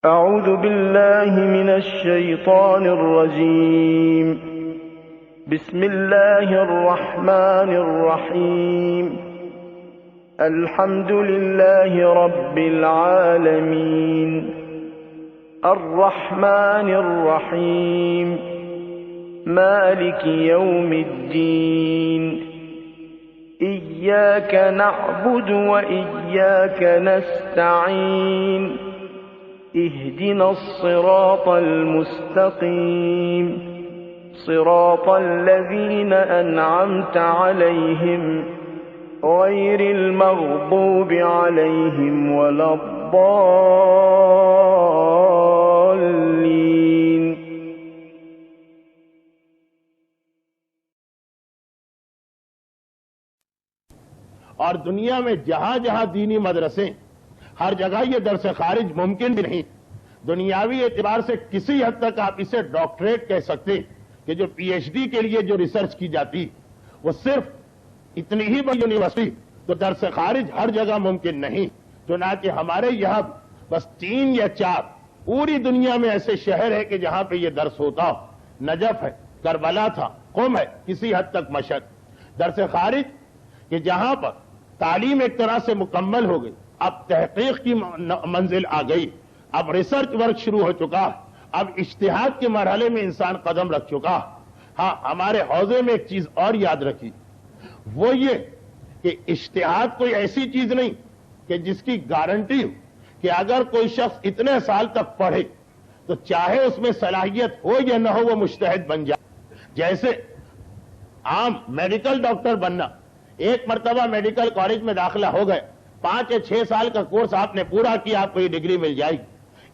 أعوذ بالله من الشيطان الرجيم. بسم الله الرحمن الرحيم. الحمد لله رب العالمين الرحمن الرحيم مالك يوم الدين إياك نعبد وإياك نستعين اهدنا الصراط المستقيم صراط الذين أنعمت عليهم غير المغضوب عليهم ولا الضالين. اور دنیا میں جہاں جہاں دینی مدرسے ہر جگہ یہ درس خارج ممکن بھی نہیں. دنیاوی اعتبار سے کسی حد تک آپ اسے ڈاکٹریٹ کہہ سکتے کہ جو پی ایچ ڈی کے لیے جو ریسرچ کی جاتی وہ صرف اتنی ہی بڑی یونیورسٹی تو درس خارج ہر جگہ ممکن نہیں. چنانچہ ہمارے یہاں بس 3 یا 4 پوری دنیا میں ایسے شہر ہے کہ جہاں پہ یہ درس ہوتا ہو. نجف ہے، کربلا تھا، قم ہے، کسی حد تک مشہد. درس خارج کہ جہاں پر تعلیم ایک طرح سے مکمل ہو گئی، اب تحقیق کی منزل آ گئی، اب ریسرچ ورک شروع ہو چکا، اب اجتہاد کے مرحلے میں انسان قدم رکھ چکا. ہاں، ہمارے حوزے میں ایک چیز اور یاد رکھی، وہ یہ کہ اجتہاد کوئی ایسی چیز نہیں کہ جس کی گارنٹی ہو کہ اگر کوئی شخص اتنے سال تک پڑھے تو چاہے اس میں صلاحیت ہو یا نہ ہو وہ مجتہد بن جائے. جیسے عام میڈیکل ڈاکٹر بننا، ایک مرتبہ میڈیکل کالج میں داخلہ ہو گئے، 5 یا 6 سال کا کورس آپ نے پورا کیا، آپ کو یہ ڈگری مل جائے گی.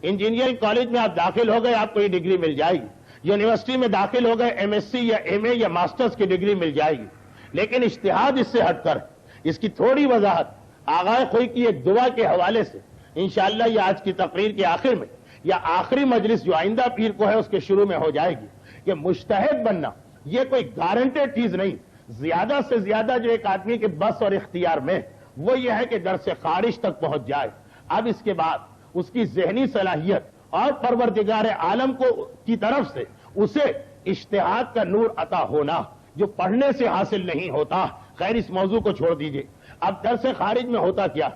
انجینئرنگ کالج میں آپ داخل ہو گئے، آپ کو یہ ڈگری مل جائے گی. یونیورسٹی میں داخل ہو گئے، ایم ایس سی یا ایم اے یا ماسٹرز کی ڈگری مل جائے گی. لیکن اجتہاد اس سے ہٹ کر، اس کی تھوڑی وضاحت آغائے خوئی کی ایک دعا کے حوالے سے انشاءاللہ یہ آج کی تقریر کے آخر میں یا آخری مجلس جو آئندہ پیر کو ہے اس کے شروع میں ہو جائے گی کہ مجتہد بننا یہ کوئی گارنٹیڈ چیز نہیں. زیادہ سے زیادہ جو ایک آدمی کے بس اور اختیار میں وہ یہ ہے کہ درس خارج تک پہنچ جائے. اب اس کے بعد اس کی ذہنی صلاحیت اور پروردگار عالم کی طرف سے اسے اجتہاد کا نور عطا ہونا جو پڑھنے سے حاصل نہیں ہوتا. خیر، اس موضوع کو چھوڑ دیجئے. اب درس خارج میں ہوتا کیا؟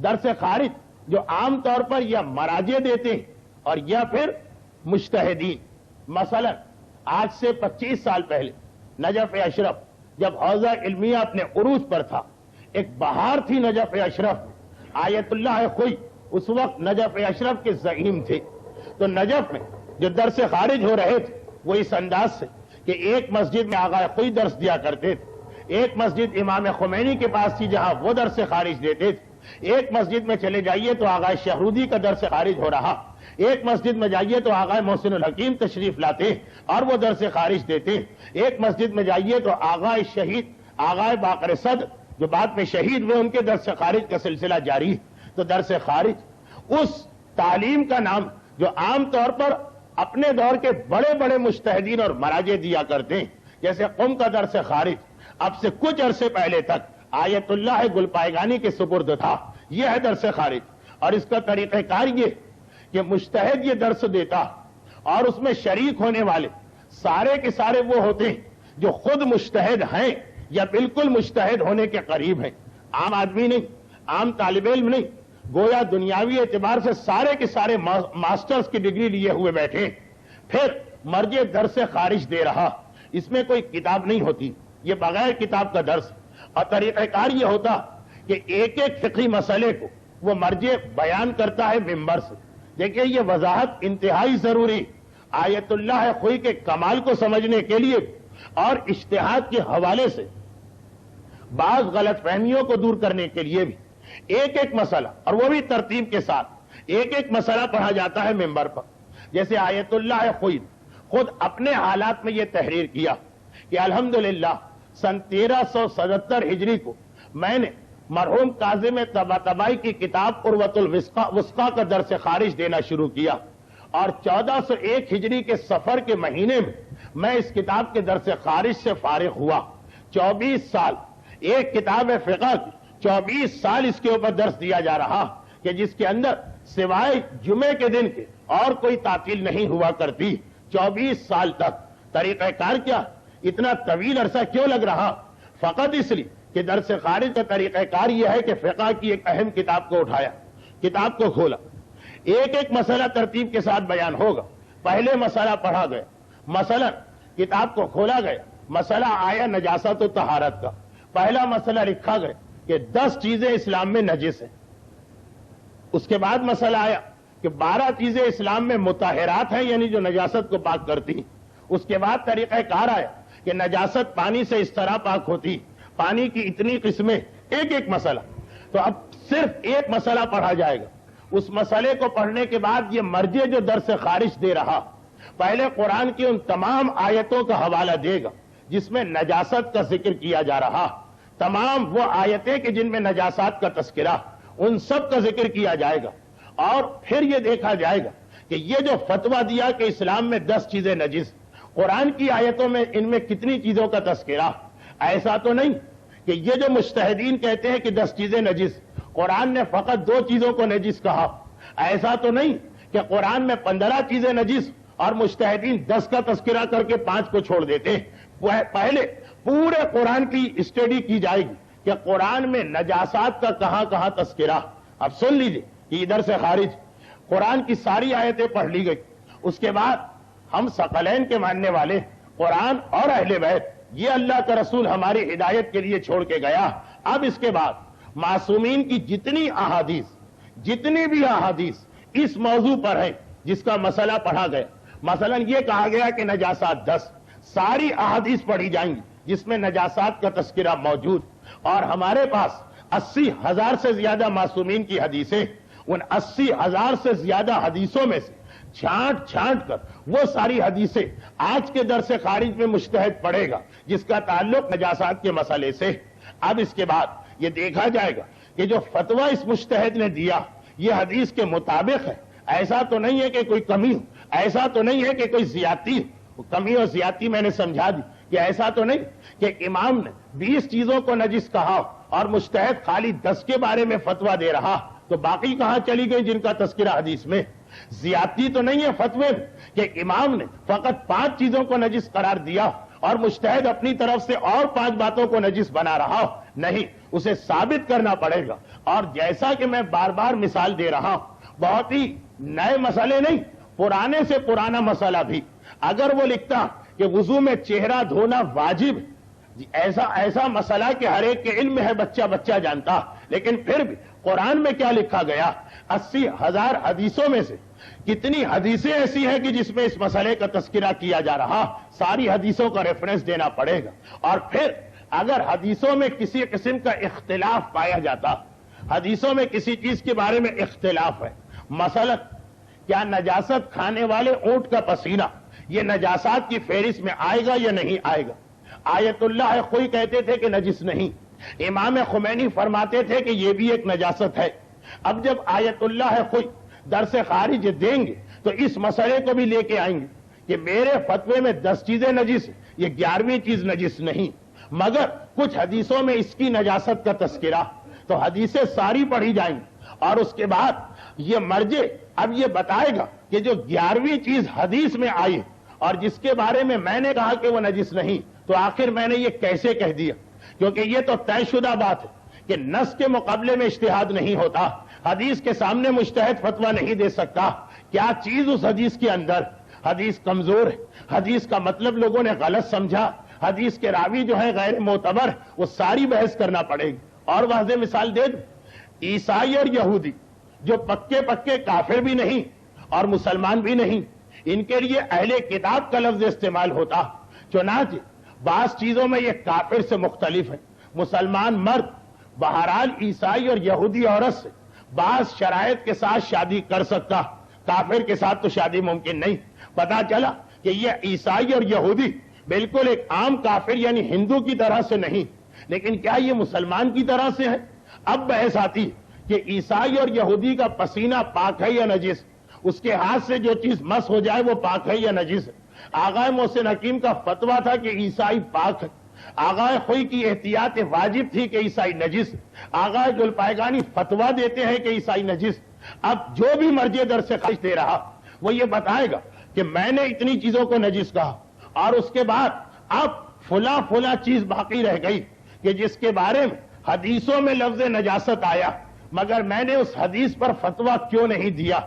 درس خارج جو عام طور پر یا مراجع دیتے ہیں اور یا پھر مجتہدین. مثلا آج سے 25 سال پہلے نجف اشرف جب حوزہ علمیہ اپنے عروج پر تھا، ایک بہار تھی نجف اشرف میں. آیت اللہ خوئی اس وقت نجف اشرف کے زعیم تھے. تو نجف میں جو درس خارج ہو رہے تھے وہ اس انداز سے کہ ایک مسجد میں آغا خوئی درس دیا کرتے تھے، ایک مسجد امام خمینی کے پاس تھی جہاں وہ درس خارج دیتے تھے. ایک مسجد میں چلے جائیے تو آغا شہرودی کا درس خارج ہو رہا، ایک مسجد میں جائیے تو آغا محسن الحکیم تشریف لاتے اور وہ درس خارج دیتے. ایک مسجد میں جائیے تو آغا شہید آغا باقر صدر جو بعد میں شہید ہوئے ان کے درس خارج کا سلسلہ جاری ہے. تو درس خارج اس تعلیم کا نام جو عام طور پر اپنے دور کے بڑے بڑے مجتہدین اور مراجع دیا کرتے ہیں. جیسے قم کا درس خارج اب سے کچھ عرصے پہلے تک آیت اللہ گلپائگانی کے سپرد تھا. یہ ہے درس خارج. اور اس کا طریقہ کار یہ کہ مجتہد یہ درس دیتا اور اس میں شریک ہونے والے سارے کے سارے وہ ہوتے ہیں جو خود مجتہد ہیں یا بالکل مجتہد ہونے کے قریب ہیں. عام آدمی نہیں، عام طالب علم نہیں، گویا دنیاوی اعتبار سے سارے کے سارے ماسٹرز کی ڈگری لیے ہوئے بیٹھے. پھر مرجع درس خارج دے رہا، اس میں کوئی کتاب نہیں ہوتی، یہ بغیر کتاب کا درس. اور طریقہ کار یہ ہوتا کہ ایک ایک فقہی مسئلے کو وہ مرجع بیان کرتا ہے ممبر سے. دیکھیں یہ وضاحت انتہائی ضروری آیت اللہ خوئی کے کمال کو سمجھنے کے لیے اور اجتہاد کے حوالے سے بعض غلط فہمیوں کو دور کرنے کے لیے بھی. ایک ایک مسئلہ اور وہ بھی ترتیب کے ساتھ ایک ایک مسئلہ پڑھا جاتا ہے ممبر پر. جیسے آیت اللہ خوئی خود اپنے حالات میں یہ تحریر کیا کہ الحمدللہ سن 1377 ہجری کو میں نے مرحوم کاظم طباطبائی کی کتاب عروۃ الوثقی کا درس خارج دینا شروع کیا اور 1401 ہجری کے صفر کے مہینے میں اس کتاب کے درس خارج سے فارغ ہوا. 24 سال ایک کتاب فقہ کی 24 سال اس کے اوپر درس دیا جا رہا کہ جس کے اندر سوائے جمعے کے دن کے اور کوئی تعطیل نہیں ہوا کرتی. 24 سال تک. طریقہ کار کیا؟ اتنا طویل عرصہ کیوں لگ رہا؟ فقط اس لیے کہ درس خارج کا طریقہ کار یہ ہے کہ فقہ کی ایک اہم کتاب کو اٹھایا, کتاب کو کھولا, ایک ایک مسئلہ ترتیب کے ساتھ بیان ہوگا. پہلے مسئلہ پڑھا گیا, مثلا کتاب کو کھولا گیا, مسئلہ آیا نجاست و طہارت کا. پہلا مسئلہ لکھا گیا کہ 10 چیزیں اسلام میں نجس ہیں. اس کے بعد مسئلہ آیا کہ 12 چیزیں اسلام میں مطہرات ہیں, یعنی جو نجاست کو پاک کرتی ہیں. اس کے بعد طریقہ کار آیا کہ نجاست پانی سے اس طرح پاک ہوتی, پانی کی اتنی قسمیں, ایک ایک مسئلہ. تو اب صرف ایک مسئلہ پڑھا جائے گا. اس مسئلے کو پڑھنے کے بعد یہ مرجع جو درس خارج دے رہا, پہلے قرآن کی ان تمام آیتوں کا حوالہ دے گا جس میں نجاست کا ذکر کیا جا رہا. تمام وہ آیتیں کہ جن میں نجاسات کا تذکرہ, ان سب کا ذکر کیا جائے گا. اور پھر یہ دیکھا جائے گا کہ یہ جو فتویٰ دیا کہ اسلام میں 10 چیزیں نجس, قرآن کی آیتوں میں ان میں کتنی چیزوں کا تذکرہ. ایسا تو نہیں کہ یہ جو مجتہدین کہتے ہیں کہ 10 چیزیں نجس, قرآن نے فقط 2 چیزوں کو نجس کہا. ایسا تو نہیں کہ قرآن میں 15 چیزیں نجس اور مجتہدین 10 کا تذکرہ کر کے 5 کو چھوڑ دیتے. پہلے پورے قرآن کی اسٹڈی کی جائے گی کہ قرآن میں نجاسات کا کہاں کہاں تذکرہ. اب سن لیجئے کہ ادھر سے خارج قرآن کی ساری آیتیں پڑھ لی گئی. اس کے بعد ہم ثقلین کے ماننے والے, قرآن اور اہل بیت, یہ اللہ کا رسول ہماری ہدایت کے لیے چھوڑ کے گیا. اب اس کے بعد معصومین کی جتنی احادیث, جتنی بھی احادیث اس موضوع پر ہیں جس کا مسئلہ پڑھا گیا, مثلا یہ کہا گیا کہ نجاسات 10, ساری احادیث پڑھی جائیں گی جس میں نجاسات کا تذکرہ موجود. اور ہمارے پاس 80,000 سے زیادہ معصومین کی حدیثیں, ان 80,000 سے زیادہ حدیثوں میں سے چھانٹ چھانٹ کر وہ ساری حدیثیں آج کے درس خارج میں مجتہد پڑھے گا جس کا تعلق نجاسات کے مسئلے سے. اب اس کے بعد یہ دیکھا جائے گا کہ جو فتویٰ اس مجتہد نے دیا یہ حدیث کے مطابق ہے. ایسا تو نہیں ہے کہ کوئی کمی ہو, ایسا تو نہیں ہے کہ کوئی زیادتی ہو. کمی اور زیادتی میں نے سمجھا دی کہ ایسا تو نہیں کہ امام نے 20 چیزوں کو نجس کہا اور مجتہد خالی 10 کے بارے میں فتویٰ دے رہا, تو باقی کہاں چلی گئی جن کا تذکرہ حدیث میں. زیادتی تو نہیں ہے فتوے میں کہ امام نے فقط 5 چیزوں کو نجس قرار دیا اور مجتہد اپنی طرف سے اور 5 باتوں کو نجس بنا رہا. نہیں, اسے ثابت کرنا پڑے گا. اور جیسا کہ میں بار بار مثال دے رہا ہوں, بہت ہی نئے مسئلے نہیں, پرانے سے پرانا مسئلہ بھی اگر وہ لکھتا کہ وضو میں چہرہ دھونا واجب, ایسا مسئلہ کہ ہر ایک کے علم میں ہے, بچہ بچہ جانتا, لیکن پھر بھی قرآن میں کیا لکھا گیا, 80,000 حدیثوں میں سے کتنی حدیثیں ایسی ہیں کہ جس میں اس مسئلے کا تذکرہ کیا جا رہا, ساری حدیثوں کا ریفرنس دینا پڑے گا. اور پھر اگر حدیثوں میں کسی قسم کا اختلاف پایا جاتا, حدیثوں میں کسی چیز کے بارے میں اختلاف ہے, مثلا کیا نجاست کھانے والے اونٹ کا پسینہ یہ نجاسات کی فہرست میں آئے گا یا نہیں آئے گا. آیت اللہ خوئی کہتے تھے کہ نجس نہیں, امام خمینی فرماتے تھے کہ یہ بھی ایک نجاست ہے. اب جب آیت اللہ خوئی درس خارج دیں گے تو اس مسئلے کو بھی لے کے آئیں گے کہ میرے فتوے میں 10 چیزیں نجس ہیں, یہ 11ویں چیز نجس نہیں, مگر کچھ حدیثوں میں اس کی نجاست کا تذکرہ. تو حدیثیں ساری پڑھی جائیں گی اور اس کے بعد یہ مرجع اب یہ بتائے گا کہ جو 11ویں چیز حدیث میں آئی اور جس کے بارے میں نے کہا کہ وہ نجس نہیں, تو آخر میں نے یہ کیسے کہہ دیا, کیونکہ یہ تو طے شدہ بات ہے کہ نص کے مقابلے میں اجتہاد نہیں ہوتا, حدیث کے سامنے مجتہد فتویٰ نہیں دے سکتا. کیا چیز اس حدیث کے اندر, حدیث کمزور ہے, حدیث کا مطلب لوگوں نے غلط سمجھا, حدیث کے راوی جو ہیں غیر معتبر, وہ ساری بحث کرنا پڑے گی. اور واضح مثال دے دوں, عیسائی اور یہودی جو پکے کافر بھی نہیں اور مسلمان بھی نہیں, ان کے لیے اہل کتاب کا لفظ استعمال ہوتا. چنانچہ بعض چیزوں میں یہ کافر سے مختلف ہے. مسلمان مرد بہرحال عیسائی اور یہودی عورت سے بعض شرائط کے ساتھ شادی کر سکتا, کافر کے ساتھ تو شادی ممکن نہیں. پتا چلا کہ یہ عیسائی اور یہودی بالکل ایک عام کافر یعنی ہندو کی طرح سے نہیں, لیکن کیا یہ مسلمان کی طرح سے ہے. اب بحث آتی کہ عیسائی اور یہودی کا پسینہ پاک ہے یا نجس, اس کے ہاتھ سے جو چیز مس ہو جائے وہ پاک ہے یا نجس ہے. آغا محسن حکیم کا فتویٰ تھا کہ عیسائی پاک ہے, آغائے خوئی کی احتیاط واجب تھی کہ عیسائی نجس، آغائے گلپائگانی فتویٰ دیتے ہیں کہ عیسائی نجس۔ اب جو بھی مرجع درس خارج دے رہا وہ یہ بتائے گا کہ میں نے اتنی چیزوں کو نجس کہا، اور اس کے بعد اب فلاں چیز باقی رہ گئی کہ جس کے بارے میں حدیثوں میں لفظ نجاست آیا، مگر میں نے اس حدیث پر فتویٰ کیوں نہیں دیا؟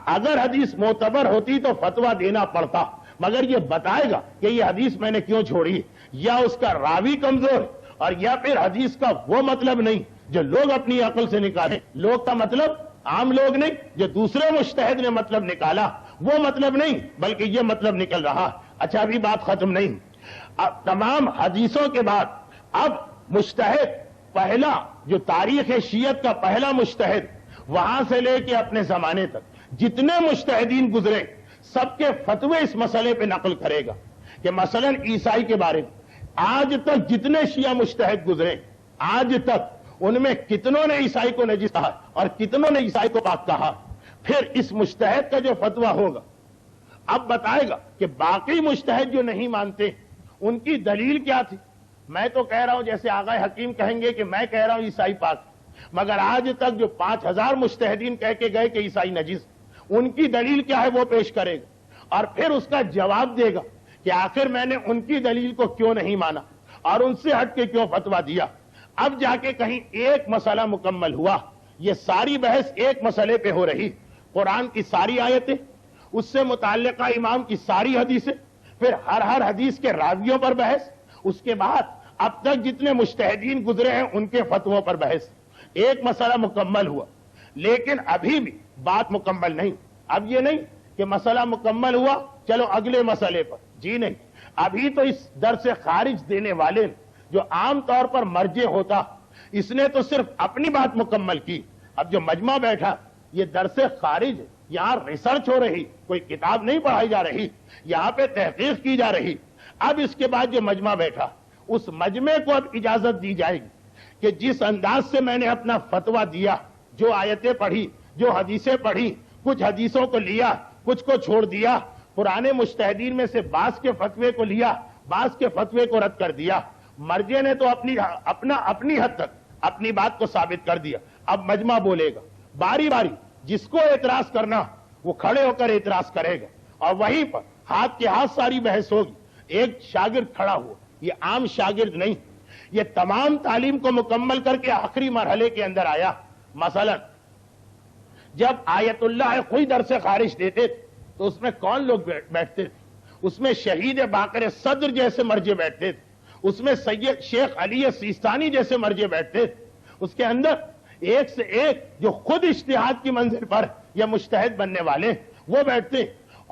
اگر حدیث معتبر ہوتی تو فتویٰ دینا پڑتا، مگر یہ بتائے گا کہ یہ حدیث میں نے کیوں چھوڑی، یا اس کا راوی کمزور ہے، اور یا پھر حدیث کا وہ مطلب نہیں جو لوگ اپنی عقل سے نکالیں۔ لوگ کا مطلب عام لوگ نہیں، جو دوسرے مجتہد نے مطلب نکالا وہ مطلب نہیں، بلکہ یہ مطلب نکل رہا۔ اچھا، ابھی بات ختم نہیں، اب تمام حدیثوں کے بعد اب مجتہد پہلا جو تاریخ شیعت کا پہلا مجتہد، وہاں سے لے کے اپنے زمانے تک جتنے مجتہدین گزرے سب کے فتوے اس مسئلے پہ نقل کرے گا کہ مثلا عیسائی کے بارے میں آج تک جتنے شیعہ مجتہد گزرے، آج تک ان میں کتنوں نے عیسائی کو نجس کہا اور کتنوں نے عیسائی کو پاک کہا، پھر اس مجتہد کا جو فتویٰ ہوگا اب بتائے گا کہ باقی مجتہد جو نہیں مانتے ان کی دلیل کیا تھی۔ میں تو کہہ رہا ہوں جیسے آغائے حکیم کہیں گے کہ میں کہہ رہا ہوں عیسائی پاک، مگر آج تک جو 5000 مجتہدین کہہ کے گئے کہ عیسائی نجس، ان کی دلیل کیا ہے وہ پیش کرے گا، اور پھر اس کا جواب دے گا کہ آخر میں نے ان کی دلیل کو کیوں نہیں مانا اور ان سے ہٹ کے کیوں فتویٰ دیا۔ اب جا کے کہیں ایک مسئلہ مکمل ہوا۔ یہ ساری بحث ایک مسئلے پہ ہو رہی، قرآن کی ساری آیتیں، اس سے متعلقہ امام کی ساری حدیثیں، پھر ہر حدیث کے راویوں پر بحث، اس کے بعد اب تک جتنے مجتہدین گزرے ہیں ان کے فتووں پر بحث۔ ایک مسئلہ مکمل ہوا، لیکن ابھی بھی بات مکمل نہیں۔ اب یہ نہیں کہ مسئلہ مکمل ہوا چلو اگلے مسئلے پر، جی نہیں، ابھی تو اس درس خارج دینے والے جو عام طور پر مرجع ہوتا، اس نے تو صرف اپنی بات مکمل کی۔ اب جو مجمع بیٹھا یہ درس خارج، یہاں ریسرچ ہو رہی، کوئی کتاب نہیں پڑھائی جا رہی، یہاں پہ تحقیق کی جا رہی۔ اب اس کے بعد جو مجمع بیٹھا اس مجمع کو اب اجازت دی جائے گی کہ جس انداز سے میں نے اپنا فتویٰ دیا، جو آیتیں پڑھی، جو حدیثیں پڑھی، کچھ حدیثوں کو لیا، کچھ کو چھوڑ دیا، پرانے مجتہدین میں سے بعض کے فتوے کو لیا، بعض کے فتوے کو رد کر دیا۔ مرجع نے تو اپنی حد تک اپنی بات کو ثابت کر دیا۔ اب مجمع بولے گا، باری باری جس کو اعتراض کرنا وہ کھڑے ہو کر اعتراض کرے گا، اور وہیں پر ہاتھ کے ہاتھ ساری بحث ہوگی۔ ایک شاگرد کھڑا ہوا، یہ عام شاگرد نہیں، یہ تمام تعلیم کو مکمل کر کے آخری مرحلے کے اندر آیا۔ مثلا جب آیت اللہ کوئی درس خارج دیتے تو اس میں کون لوگ بیٹھتے تھے؟ اس میں شہید باقر صدر جیسے مرجع بیٹھتے تھے، اس میں سید شیخ علی سیستانی جیسے مرجع بیٹھتے تھے، اس کے اندر ایک سے ایک جو خود اجتہاد کی منزل پر یا مجتہد بننے والے وہ بیٹھتے،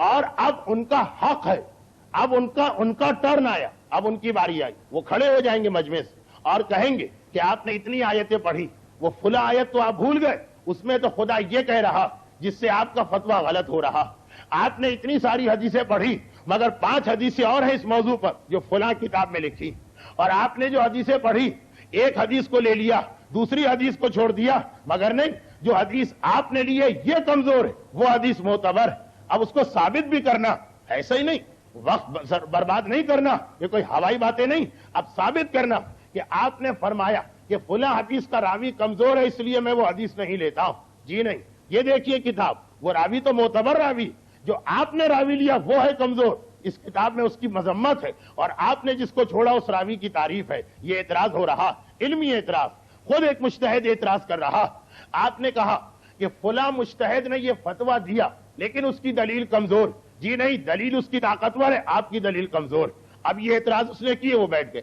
اور اب ان کا حق ہے، اب ان کا ٹرن آیا، اب ان کی باری آئی، وہ کھڑے ہو جائیں گے مجمع سے اور کہیں گے کہ آپ نے اتنی آیتیں پڑھی، وہ فلاں آیت تو آپ بھول گئے، اس میں تو خدا یہ کہہ رہا جس سے آپ کا فتویٰ غلط ہو رہا۔ آپ نے اتنی ساری حدیثیں پڑھی، مگر 5 حدیثیں اور ہیں اس موضوع پر جو فلاں کتاب میں لکھی، اور آپ نے جو حدیثیں پڑھی ایک حدیث کو لے لیا، دوسری حدیث کو چھوڑ دیا، مگر نہیں، جو حدیث آپ نے لی ہے یہ کمزور ہے، وہ حدیث معتبر ہے۔ اب اس کو ثابت بھی کرنا، ایسا ہی نہیں وقت برباد نہیں کرنا، یہ کوئی ہوائی باتیں نہیں، اب ثابت کرنا کہ آپ نے فرمایا کہ فلاں حدیث کا راوی کمزور ہے اس لیے میں وہ حدیث نہیں لیتا ہوں، جی نہیں، یہ دیکھیے کتاب، وہ راوی تو معتبر راوی، جو آپ نے راوی لیا وہ ہے کمزور، اس کتاب میں اس کی مذمت ہے، اور آپ نے جس کو چھوڑا اس راوی کی تعریف ہے۔ یہ اعتراض ہو رہا، علمی اعتراض، خود ایک مجتہد اعتراض کر رہا۔ آپ نے کہا کہ فلاں مجتہد نے یہ فتویٰ دیا لیکن اس کی دلیل کمزور، جی نہیں، دلیل اس کی طاقتور ہے، آپ کی دلیل کمزور۔ اب یہ اعتراض اس نے کیے، وہ بیٹھ گئے۔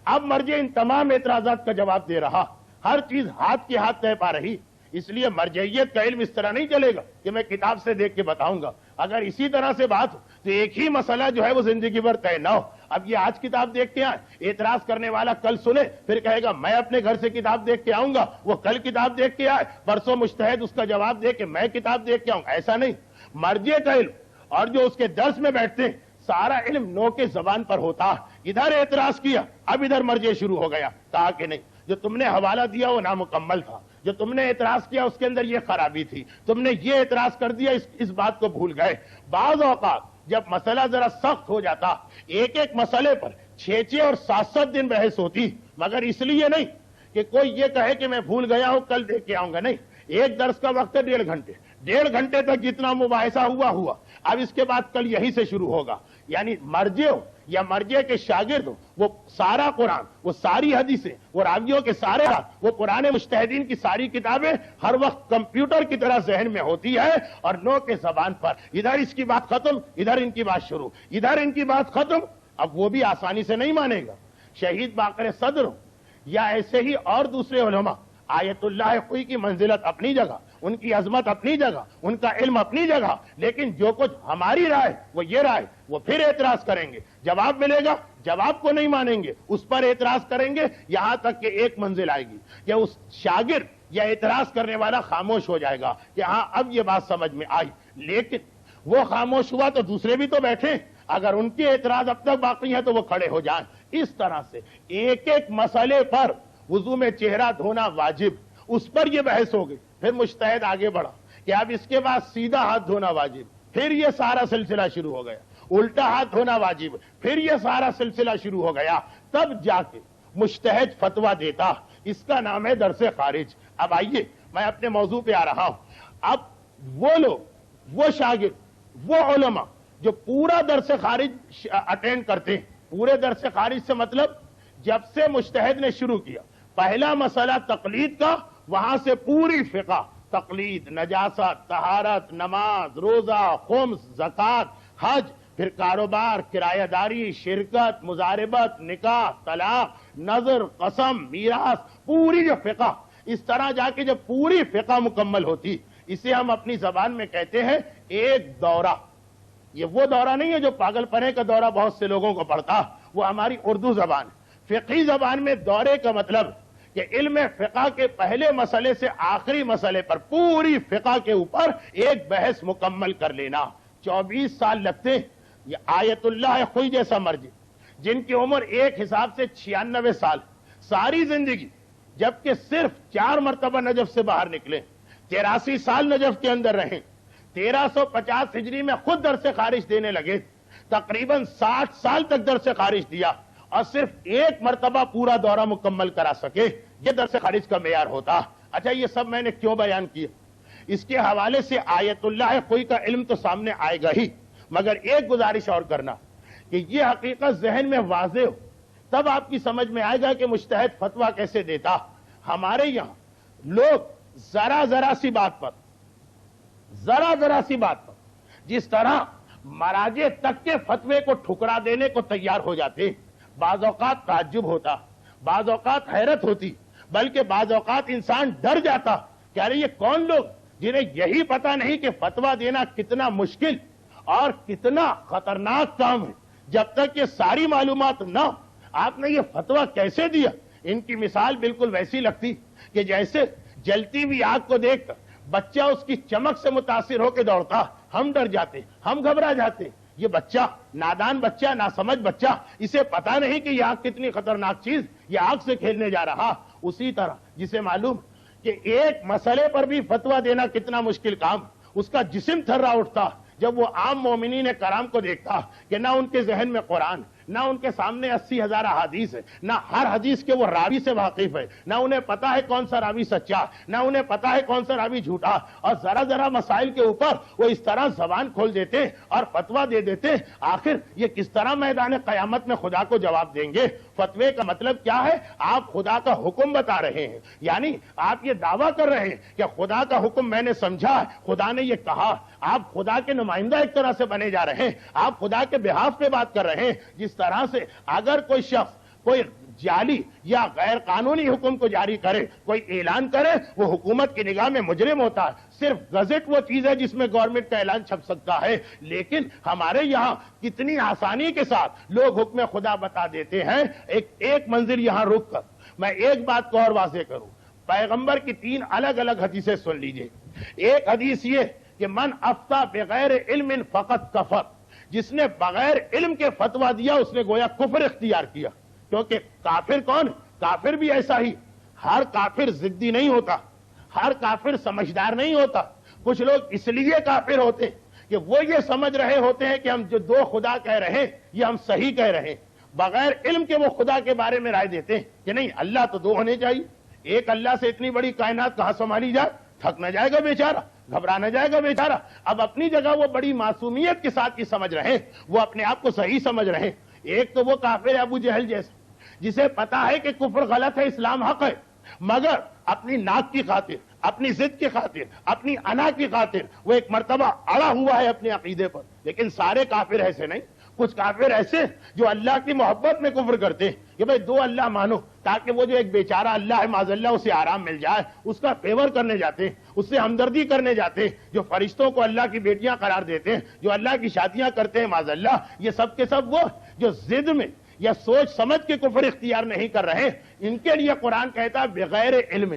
اب مرجع ان تمام اعتراضات کا جواب دے رہا، ہر چیز ہاتھ کے ہاتھ طے پا رہی۔ اس لیے مرجعیت کا علم اس طرح نہیں چلے گا کہ میں کتاب سے دیکھ کے بتاؤں گا، اگر اسی طرح سے بات ہو تو ایک ہی مسئلہ جو ہے وہ زندگی بھر طے نہ ہو۔ اب یہ آج کتاب دیکھ کے آئے، اعتراض کرنے والا کل سنے، پھر کہے گا میں اپنے گھر سے کتاب دیکھ کے آؤں گا، وہ کل کتاب دیکھ کے آئے، پرسوں مجتہد اس کا جواب دے کہ میں کتاب دیکھ کے آؤں، ایسا نہیں۔ مرجع کا علم اور جو اس کے درس میں بیٹھتے ہیں سارا علم نو کے زبان پر ہوتا۔ ادھر اعتراض کیا، اب ادھر مرجع شروع ہو گیا، کہا کہ نہیں، جو تم نے حوالہ دیا وہ نامکمل تھا، جو تم نے اعتراض کیا اس کے اندر یہ خرابی تھی، تم نے یہ اعتراض کر دیا، اس بات کو بھول گئے۔ بعض اوقات جب مسئلہ ذرا سخت ہو جاتا، ایک ایک مسئلے پر 6 اور 7 دن بحث ہوتی، مگر اس لیے نہیں کہ کوئی یہ کہے کہ میں بھول گیا ہوں کل دیکھ کے آؤں گا، نہیں، ایک درس کا وقت ہے 1.5 گھنٹے تک جتنا مباحثہ ہوا، اب اس کے بعد کل یہی سے شروع ہوگا، یعنی مرجع ہو یا مرجع کے شاگرد ہو، وہ سارا قرآن، وہ ساری حدیثیں، وہ راویوں کے سارے ہاتھ، وہ پرانے مجتہدین کی ساری کتابیں ہر وقت کمپیوٹر کی طرح ذہن میں ہوتی ہے، اور نو کے زبان پر ادھر اس کی بات ختم، ادھر ان کی بات شروع، ادھر ان کی بات ختم۔ اب وہ بھی آسانی سے نہیں مانے گا، شہید باقر صدر ہو یا ایسے ہی اور دوسرے علماء، آیت اللہ خوئی کی منزلت اپنی جگہ، ان کی عظمت اپنی جگہ، ان کا علم اپنی جگہ، لیکن جو کچھ ہماری رائے وہ یہ رائے، وہ پھر اعتراض کریں گے، جواب ملے گا، جواب کو نہیں مانیں گے، اس پر اعتراض کریں گے، یہاں تک کہ ایک منزل آئے گی کہ اس شاگرد یا اعتراض کرنے والا خاموش ہو جائے گا کہ ہاں اب یہ بات سمجھ میں آئی، لیکن وہ خاموش ہوا تو دوسرے بھی تو بیٹھے، اگر ان کے اعتراض اب تک باقی ہے تو وہ کھڑے ہو جائیں۔ اس طرح سے ایک ایک مسئلے پر وضو میں چہرہ دھونا واجب، اس پر یہ بحث ہو گئی، پھر مجتہد آگے بڑھا کہ اب اس کے بعد سیدھا ہاتھ دھونا واجب، پھر یہ سارا سلسلہ شروع ہو گیا، الٹا ہاتھ دھونا واجب، پھر یہ سارا سلسلہ شروع ہو گیا، تب جا کے مجتہد فتویٰ دیتا، اس کا نام ہے درس خارج۔ اب آئیے میں اپنے موضوع پہ آ رہا ہوں۔ اب وہ لوگ، وہ شاگرد، وہ علماء جو پورا درس خارج اٹینڈ کرتے ہیں، پورے درس خارج سے مطلب جب سے مجتہد نے شروع کیا، پہلا مسئلہ تقلید کا، وہاں سے پوری فقہ، تقلید، نجاست، طہارت، نماز، روزہ، خمس، زکوٰۃ، حج، پھر کاروبار، کرایہ داری، شرکت، مزاربت، نکاح، طلاق، نظر، قسم، میراث، پوری جو فقہ، اس طرح جا کے جب پوری فقہ مکمل ہوتی، اسے ہم اپنی زبان میں کہتے ہیں ایک دورہ۔ یہ وہ دورہ نہیں ہے جو پاگل پنے کا دورہ بہت سے لوگوں کو پڑتا، وہ ہماری اردو زبان ہے۔ فقہی زبان میں دورے کا مطلب کہ علم فقہ کے پہلے مسئلے سے آخری مسئلے پر پوری فقہ کے اوپر ایک بحث مکمل کر لینا۔ 24 سال لگتے ہیں۔ یہ آیت اللہ خوئی جیسا مرجع، جن کی عمر ایک حساب سے 96 سال، ساری زندگی، جبکہ صرف 4 مرتبہ نجف سے باہر نکلے، 83 سال نجف کے اندر رہیں، 1350 ہجری میں خود درس خارج دینے لگے، تقریباً 60 سال تک درس خارج دیا، اور صرف ایک مرتبہ پورا دورہ مکمل کرا سکے، یہ درس خارج کا معیار ہوتا۔ اچھا، یہ سب میں نے کیوں بیان کیا؟ اس کے حوالے سے آیت اللہ خوئی کا علم تو سامنے آئے گا ہی، مگر ایک گزارش اور کرنا کہ یہ حقیقت ذہن میں واضح ہو، تب آپ کی سمجھ میں آئے گا کہ مجتہد فتویٰ کیسے دیتا۔ ہمارے یہاں لوگ ذرا سی بات پر، جس طرح مراجع تک کے فتوے کو ٹھکرا دینے کو تیار ہو جاتے، بعض اوقات تعجب ہوتا، بعض اوقات حیرت ہوتی، بلکہ بعض اوقات انسان ڈر جاتا کہ ارے یہ کون لوگ جنہیں یہی پتا نہیں کہ فتویٰ دینا کتنا مشکل اور کتنا خطرناک کام ہے، جب تک یہ ساری معلومات نہ ہو آپ نے یہ فتویٰ کیسے دیا۔ ان کی مثال بالکل ویسی لگتی کہ جیسے جلتی ہوئی آگ کو دیکھ کر بچہ اس کی چمک سے متاثر ہو کے دوڑتا، ہم ڈر جاتے، ہم گھبرا جاتے۔ یہ بچہ، نادان بچہ، ناسمجھ بچہ، اسے پتا نہیں کہ یہ آگ کتنی خطرناک چیز، یہ آگ سے کھیلنے جا رہا۔ اسی طرح جسے معلوم کہ ایک مسئلے پر بھی فتویٰ دینا کتنا مشکل کام، اس کا جسم تھرا اٹھتا جب وہ عام مومنین کرام کو دیکھتا کہ نہ ان کے ذہن میں قرآن، نہ ان کے سامنے 80,000 احادیث ہے، نہ ہر حدیث کے وہ راوی سے واقف ہے، نہ انہیں پتا ہے کون سا راوی سچا، نہ انہیں پتا ہے کون سا راوی جھوٹا، اور ذرا مسائل کے اوپر وہ اس طرح زبان کھول دیتے اور فتویٰ دے دیتے۔ آخر یہ کس طرح میدان قیامت میں خدا کو جواب دیں گے؟ فتوے کا مطلب کیا ہے؟ آپ خدا کا حکم بتا رہے ہیں، یعنی آپ یہ دعویٰ کر رہے ہیں کہ خدا کا حکم میں نے سمجھا، خدا نے یہ کہا۔ آپ خدا کے نمائندہ ایک طرح سے بنے جا رہے ہیں، آپ خدا کے بہاف پہ بات کر رہے ہیں۔ جس طرح سے اگر کوئی شخص کوئی جعلی یا غیر قانونی حکم کو جاری کرے، کوئی اعلان کرے، وہ حکومت کی نگاہ میں مجرم ہوتا ہے۔ صرف گزٹ وہ چیز ہے جس میں گورنمنٹ کا اعلان چھپ سکتا ہے، لیکن ہمارے یہاں کتنی آسانی کے ساتھ لوگ حکم خدا بتا دیتے ہیں۔ ایک منزل یہاں رک کر میں ایک بات کو اور واضح کروں، پیغمبر کی 3 الگ حدیثیں سن لیجئے۔ ایک حدیث یہ کہ من افتى بغیر علم فقط کفر، جس نے بغیر علم کے فتویٰ دیا اس نے گویا کفر اختیار کیا۔ کیونکہ کافر کون؟ کافر بھی ایسا ہی، ہر کافر ضدی نہیں ہوتا، ہر کافر سمجھدار نہیں ہوتا۔ کچھ لوگ اس لیے کافر ہوتے کہ وہ یہ سمجھ رہے ہوتے ہیں کہ ہم جو 2 خدا کہہ رہے ہیں یہ ہم صحیح کہہ رہے ہیں، بغیر علم کے وہ خدا کے بارے میں رائے دیتے ہیں کہ نہیں اللہ تو دو ہونے چاہیے، ایک اللہ سے اتنی بڑی کائنات کہاں سنبھالی جائے، تھک نہ جائے گا بیچارہ، گھبرا نہ جائے گا بیچارہ۔ اب اپنی جگہ وہ بڑی معصومیت کے ساتھ ہی سمجھ رہے ہیں، وہ اپنے آپ کو صحیح سمجھ رہے ہیں۔ ایک تو وہ کافر ہے ابو جہل جیسا، جسے پتا ہے کہ کفر غلط ہے، اسلام حق ہے، مگر اپنی ناک کی خاطر، اپنی ضد کی خاطر، اپنی انا کی خاطر وہ ایک مرتبہ اڑا ہوا ہے اپنے عقیدے پر۔ لیکن سارے کافر ایسے نہیں، کچھ کافر ایسے جو اللہ کی محبت میں کفر کرتے ہیں کہ بھئی دو اللہ مانو، تاکہ وہ جو ایک بیچارہ اللہ ہے معاذ اللہ اسے آرام مل جائے، اس کا فیور کرنے جاتے ہیں، اس سے ہمدردی کرنے جاتے ہیں، جو فرشتوں کو اللہ کی بیٹیاں قرار دیتے ہیں، جو اللہ کی شادیاں کرتے ہیں معاذ اللہ، یہ سب کے سب وہ جو ضد میں یا سوچ سمجھ کے کفر اختیار نہیں کر رہے، ان کے لیے قرآن کہتا ہے بغیر علم،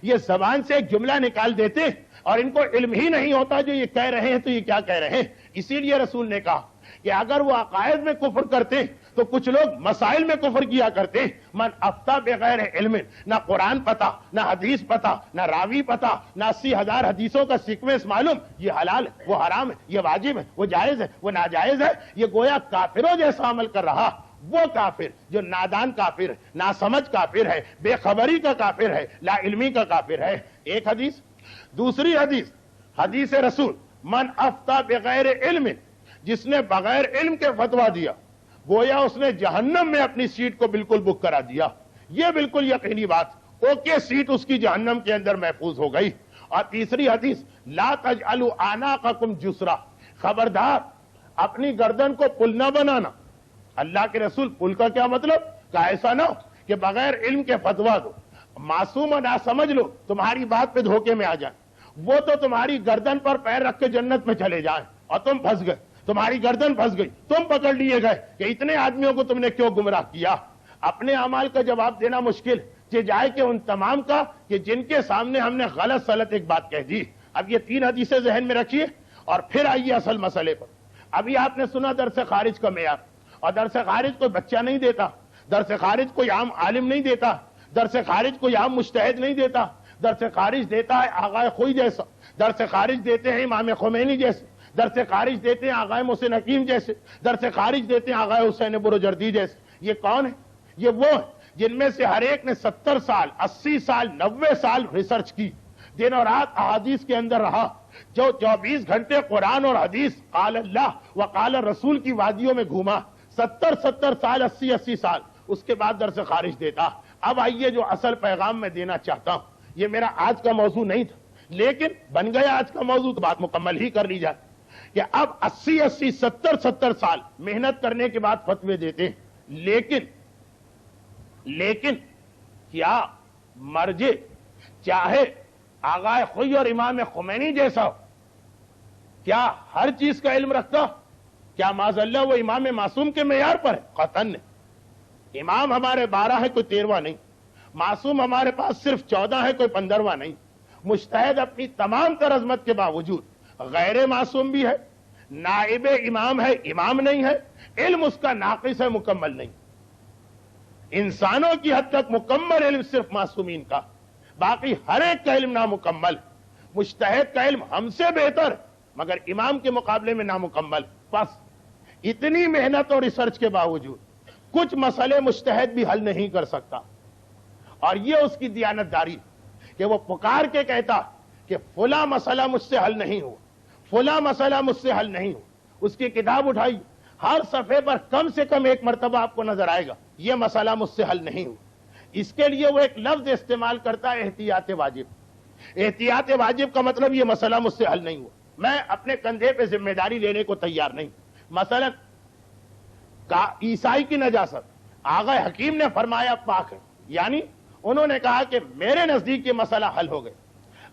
یہ زبان سے ایک جملہ نکال دیتے اور ان کو علم ہی نہیں ہوتا جو یہ کہہ رہے ہیں تو یہ کیا کہہ رہے ہیں۔ اسی لیے رسول نے کہا کہ اگر وہ عقائد میں کفر کرتے تو کچھ لوگ مسائل میں کفر کیا کرتے۔ من افتہ بغیر علم، نہ قرآن پتا، نہ حدیث پتا، نہ راوی پتا، نہ 80,000 حدیثوں کا سیکوینس معلوم، یہ حلال ہے، وہ حرام ہے، یہ واجب ہے، وہ جائز ہے، وہ ناجائز ہے، یہ گویا کافروں جیسا عمل کر رہا۔ وہ کافر جو نادان کافر ہے، ناسمجھ کافر ہے، بے خبری کا کافر ہے، لا علمی کا کافر ہے۔ ایک حدیث۔ دوسری حدیث، حدیث رسول، من افتہ بغیر علم، جس نے بغیر علم کے فتویٰ دیا گویا اس نے جہنم میں اپنی سیٹ کو بالکل بک کرا دیا۔ یہ بالکل یقینی بات، اوکے سیٹ اس کی جہنم کے اندر محفوظ ہو گئی۔ اور تیسری حدیث، لا تجعلوا اعناقکم جسرا، خبردار اپنی گردن کو پل نہ بنانا۔ اللہ کے رسول پل کا کیا مطلب؟ کہ ایسا نہ ہو کہ بغیر علم کے فتویٰ دو، معصوم نہ سمجھ لو، تمہاری بات پہ دھوکے میں آ جائیں، وہ تو تمہاری گردن پر پیر رکھ کے جنت میں چلے جائیں اور تم پھنس گئے، تمہاری گردن پھنس گئی، تم پکڑ لیے گئے کہ اتنے آدمیوں کو تم نے کیوں گمراہ کیا۔ اپنے اعمال کا جواب دینا مشکل یہ جائے کہ ان تمام کا کہ جن کے سامنے ہم نے غلط سلط ایک بات کہہ دی۔ اب یہ 3 حدیثیں ذہن میں رکھیے اور پھر آئیے اصل مسئلے پر۔ ابھی آپ نے سنا درس خارج کا معیار، اور درس خارج کوئی بچہ نہیں دیتا، درس خارج کوئی عام عالم نہیں دیتا، درس خارج کوئی عام مجتہد نہیں دیتا، درس خارج دیتا ہے آغائے خوئی جیسا، درس خارج دیتے ہیں امام خمینی جیسے، درس خارج دیتے ہیں آغائے محسن حکیم جیسے، درس خارج دیتے ہیں آغائے حسین بروجردی جیسے۔ یہ کون ہے؟ یہ وہ ہے جن میں سے ہر ایک نے 70 سال، 80 سال، 90 سال ریسرچ کی، دن اور رات احادیث کے اندر رہا، جو 24 گھنٹے قرآن اور حدیث قال اللہ و قال رسول کی وادیوں میں گھوما، 70 سال، 80 سال، اس کے بعد درس خارج دیتا۔ اب آئیے جو اصل پیغام میں دینا چاہتا ہوں، یہ میرا آج کا موضوع نہیں تھا لیکن بن گیا آج کا موضوع تو بات مکمل ہی کر لی جائے کہ اب 80 70 سال محنت کرنے کے بعد فتوے دیتے ہیں، لیکن کیا مرجع چاہے آغائے خوئی اور امام خمینی جیسا ہو، کیا ہر چیز کا علم رکھتا؟ کیا معاذ اللہ وہ امام معصوم کے معیار پر ہے؟ قطعاً نہیں۔ امام ہمارے 12 ہے، کوئی 13واں نہیں، معصوم ہمارے پاس صرف 14 ہے، کوئی 15واں نہیں۔ مجتہد اپنی تمام تر عظمت کے باوجود غیر معصوم بھی ہے، نائب امام ہے، امام نہیں ہے، علم اس کا ناقص ہے، مکمل نہیں۔ انسانوں کی حد تک مکمل علم صرف معصومین کا، باقی ہر ایک کا علم نامکمل۔ مجتہد کا علم ہم سے بہتر مگر امام کے مقابلے میں نامکمل۔ بس اتنی محنت اور ریسرچ کے باوجود کچھ مسئلے مجتہد بھی حل نہیں کر سکتا، اور یہ اس کی دیانتداری کہ وہ پکار کے کہتا کہ فلاں مسئلہ مجھ سے حل نہیں ہوا، فلاں مسئلہ مجھ سے حل نہیں ہوا۔ اس کی کتاب اٹھائی، ہر صفحے پر کم سے کم ایک مرتبہ آپ کو نظر آئے گا یہ مسئلہ مجھ سے حل نہیں ہوا۔ اس کے لیے وہ ایک لفظ استعمال کرتا ہے، احتیاط واجب۔ احتیاط واجب کا مطلب یہ مسئلہ مجھ سے حل نہیں ہوا، میں اپنے کندھے پہ ذمہ داری لینے کو تیار نہیں۔ مثلا عیسائی کی نجاست آغا حکیم نے فرمایا پاک ہے، یعنی انہوں نے کہا کہ میرے نزدیک یہ مسئلہ حل ہو گئے۔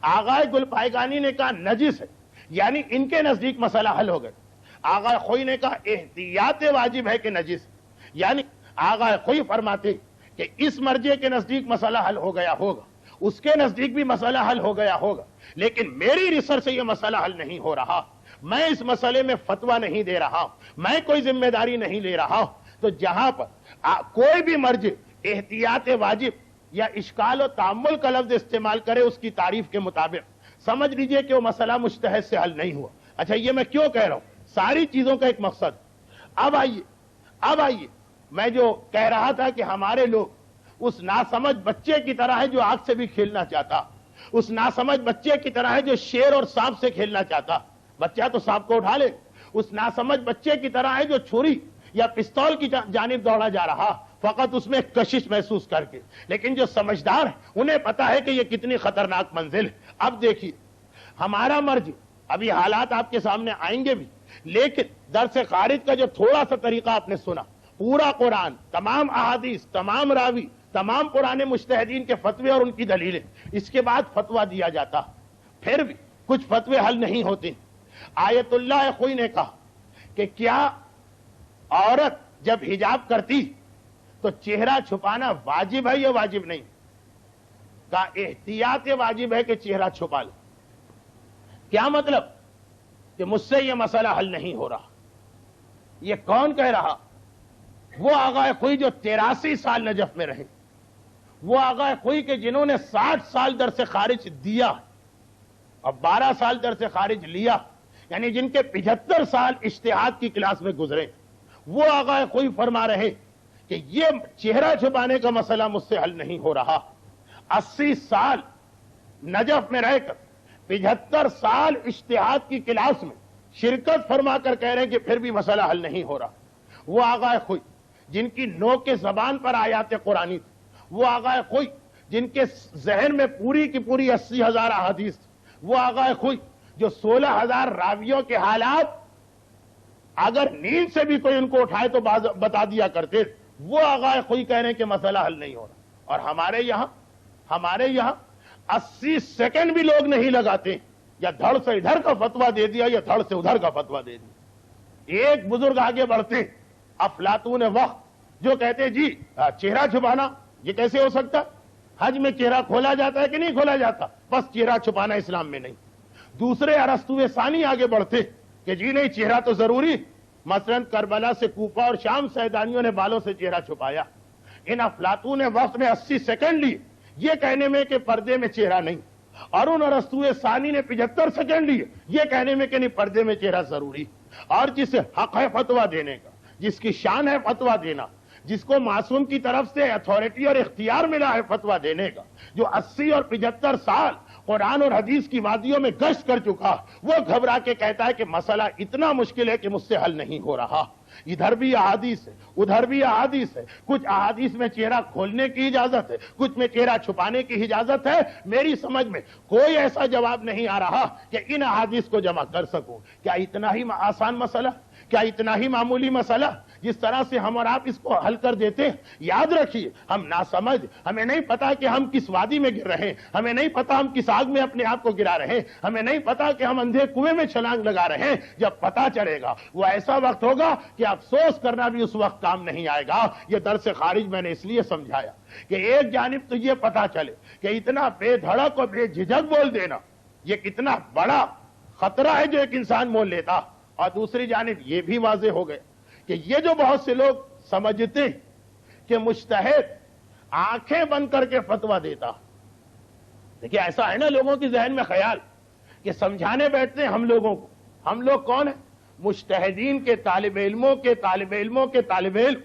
آغا گل پائگانی نے کہا نجس ہے، یعنی ان کے نزدیک مسئلہ حل ہو گئے۔ آغا خوئی نے کہا احتیاط واجب ہے کہ نجس، یعنی آغا خوئی فرماتے کہ اس مرجع کے نزدیک مسئلہ حل ہو گیا ہوگا، اس کے نزدیک بھی مسئلہ حل ہو گیا ہوگا، لیکن میری ریسرچ سے یہ مسئلہ حل نہیں ہو رہا، میں اس مسئلے میں فتویٰ نہیں دے رہا ہوں، میں کوئی ذمہ داری نہیں لے رہا ہوں۔ تو جہاں پر کوئی بھی مرجع احتیاط واجب یا اشکال و تعمل کا لفظ استعمال کرے اس کی تعریف کے مطابق، سمجھ لیجئے کہ وہ مسئلہ مجتہد سے حل نہیں ہوا۔ اچھا یہ میں کیوں کہہ رہا ہوں؟ ساری چیزوں کا ایک مقصد۔ اب آئیے میں جو کہہ رہا تھا کہ ہمارے لوگ اس ناسمجھ بچے کی طرح ہے جو آگ سے بھی کھیلنا چاہتا، اس ناسمجھ بچے کی طرح ہے جو شیر اور سانپ سے کھیلنا چاہتا، بچہ تو سانپ کو اٹھا لے، اس ناسمجھ بچے کی طرح ہے جو چھری یا پستول کی جانب دوڑا جا رہا، فقط اس میں کشش محسوس کر کے، لیکن جو سمجھدار ہیں انہیں پتا ہے کہ یہ کتنی خطرناک منزل ہے۔ اب دیکھیے ہمارا مرج، ابھی حالات آپ کے سامنے آئیں گے بھی، لیکن درس خارج کا جو تھوڑا سا طریقہ آپ نے سنا، پورا قرآن، تمام احادیث، تمام راوی، تمام پرانے مجتہدین کے فتوے اور ان کی دلیلیں، اس کے بعد فتویٰ دیا جاتا، پھر بھی کچھ فتوے حل نہیں ہوتے۔ آیت اللہ خوئی نے کہا کہ کیا عورت جب حجاب کرتی تو چہرہ چھپانا واجب ہے یا واجب نہیں؟ کا احتیاط واجب ہے کہ چہرہ چھپا لے۔ کیا مطلب؟ کہ مجھ سے یہ مسئلہ حل نہیں ہو رہا۔ یہ کون کہہ رہا؟ وہ آغا خوئی جو 83 سال نجف میں رہے، وہ آغا خوئی کے جنہوں نے 60 سال درس خارج دیا اور 12 سال درس خارج لیا، یعنی جن کے 75 سال اجتہاد کی کلاس میں گزرے، وہ آغا خوئی فرما رہے کہ یہ چہرہ چھپانے کا مسئلہ مجھ سے حل نہیں ہو رہا۔ 80 سال نجف میں رہ کر 75 سال اجتہاد کی کلاس میں شرکت فرما کر کہہ رہے ہیں کہ پھر بھی مسئلہ حل نہیں ہو رہا۔ وہ آغا خوئی جن کی نو کے زبان پر آیات قرآنی تھی، وہ آغا خوئی جن کے ذہن میں پوری کی پوری 80,000 احادیث، وہ آغا خوئی جو 16,000 راویوں کے حالات اگر نیند سے بھی کوئی ان کو اٹھائے تو بتا دیا کرتے، وہ آغا خوئی کہہ رہے ہیں کہ مسئلہ حل نہیں ہو رہا۔ اور ہمارے یہاں 80 سیکنڈ بھی لوگ نہیں لگاتے، یا دھڑ سے ادھر کا فتویٰ دے دیا یا دھڑ سے ادھر کا فتویٰ دے دیا۔ ایک بزرگ آگے بڑھتے، افلاطون وقت، جو کہتے جی چہرہ چھپانا یہ کیسے ہو سکتا؟ حج میں چہرہ کھولا جاتا ہے کہ نہیں کھولا جاتا؟ بس چہرہ چھپانا اسلام میں نہیں۔ دوسرے ارسطو ثانی آگے بڑھتے کہ جی نہیں، چہرہ تو ضروری، مثلا کربلا سے کوفہ اور شام سیدانیوں نے بالوں سے چہرہ چھپایا۔ ان افلاطون وقت نے 80 سیکنڈ لیے یہ کہنے میں کہ پردے میں چہرہ نہیں، اور ان ارسطو ثانی نے 75 سیکنڈ لیے یہ کہنے میں کہ نہیں، پردے میں چہرہ ضروری۔ اور جسے حق ہے فتویٰ دینے کا، جس کی شان ہے فتویٰ دینا، جس کو معصوم کی طرف سے اتھارٹی اور اختیار ملا ہے فتویٰ دینے کا، جو 80 اور 75 سال قرآن اور حدیث کی وادیوں میں گشت کر چکا، وہ گھبرا کے کہتا ہے کہ مسئلہ اتنا مشکل ہے کہ مجھ سے حل نہیں ہو رہا۔ ادھر بھی احادیث ہے، ادھر بھی احادیث ہے، کچھ احادیث میں چہرہ کھولنے کی اجازت ہے، کچھ میں چہرہ چھپانے کی اجازت ہے۔ میری سمجھ میں کوئی ایسا جواب نہیں آ رہا کہ ان احادیث کو جمع کر سکوں۔ کیا اتنا ہی آسان مسئلہ؟ کیا اتنا ہی معمولی مسئلہ جس طرح سے ہم اور آپ اس کو حل کر دیتے؟ یاد رکھیے، ہم ناسمجھ، ہمیں نہیں پتا کہ ہم کس وادی میں گر رہے ہیں، ہمیں نہیں پتا ہم کس آگ میں اپنے آپ کو گرا رہے ہیں، ہمیں نہیں پتا کہ ہم اندھے کنویں میں چھلانگ لگا رہے ہیں۔ جب پتا چلے گا وہ ایسا وقت ہوگا کہ افسوس کرنا بھی اس وقت کام نہیں آئے گا۔ یہ درس خارج میں نے اس لیے سمجھایا کہ ایک جانب تو یہ پتا چلے کہ اتنا بے دھڑک اور بے جھجک بول دینا یہ کتنا بڑا خطرہ ہے جو ایک انسان مول لیتا، اور دوسری جانب یہ بھی واضح ہو گئے کہ یہ جو بہت سے لوگ سمجھتے ہیں کہ مجتہد آنکھیں بند کر کے فتویٰ دیتا، دیکھیں ایسا ہے نا لوگوں کی ذہن میں خیال کہ سمجھانے بیٹھتے ہیں ہم لوگوں کو۔ ہم لوگ کون ہیں؟ مجتہدین کے طالب علموں کے طالب علموں کے طالب علم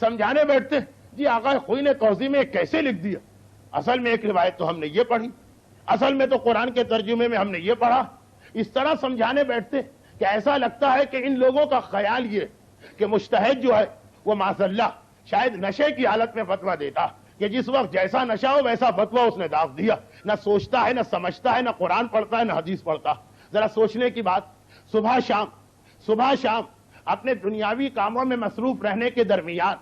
سمجھانے بیٹھتے ہیں جی آغا خوئی نے توضیح میں کیسے لکھ دیا، اصل میں ایک روایت تو ہم نے یہ پڑھی، اصل میں تو قرآن کے ترجمے میں ہم نے یہ پڑھا۔ اس طرح سمجھانے بیٹھتے کہ ایسا لگتا ہے کہ ان لوگوں کا خیال یہ کہ مجتہد جو ہے وہ معاذ اللہ شاید نشے کی حالت میں فتویٰ دیتا کہ جس وقت جیسا نشہ ہو ویسا فتویٰ اس نے داغ دیا، نہ سوچتا ہے، نہ سمجھتا ہے، نہ قرآن پڑھتا ہے، نہ حدیث پڑھتا۔ ذرا سوچنے کی بات، صبح شام اپنے دنیاوی کاموں میں مصروف رہنے کے درمیان،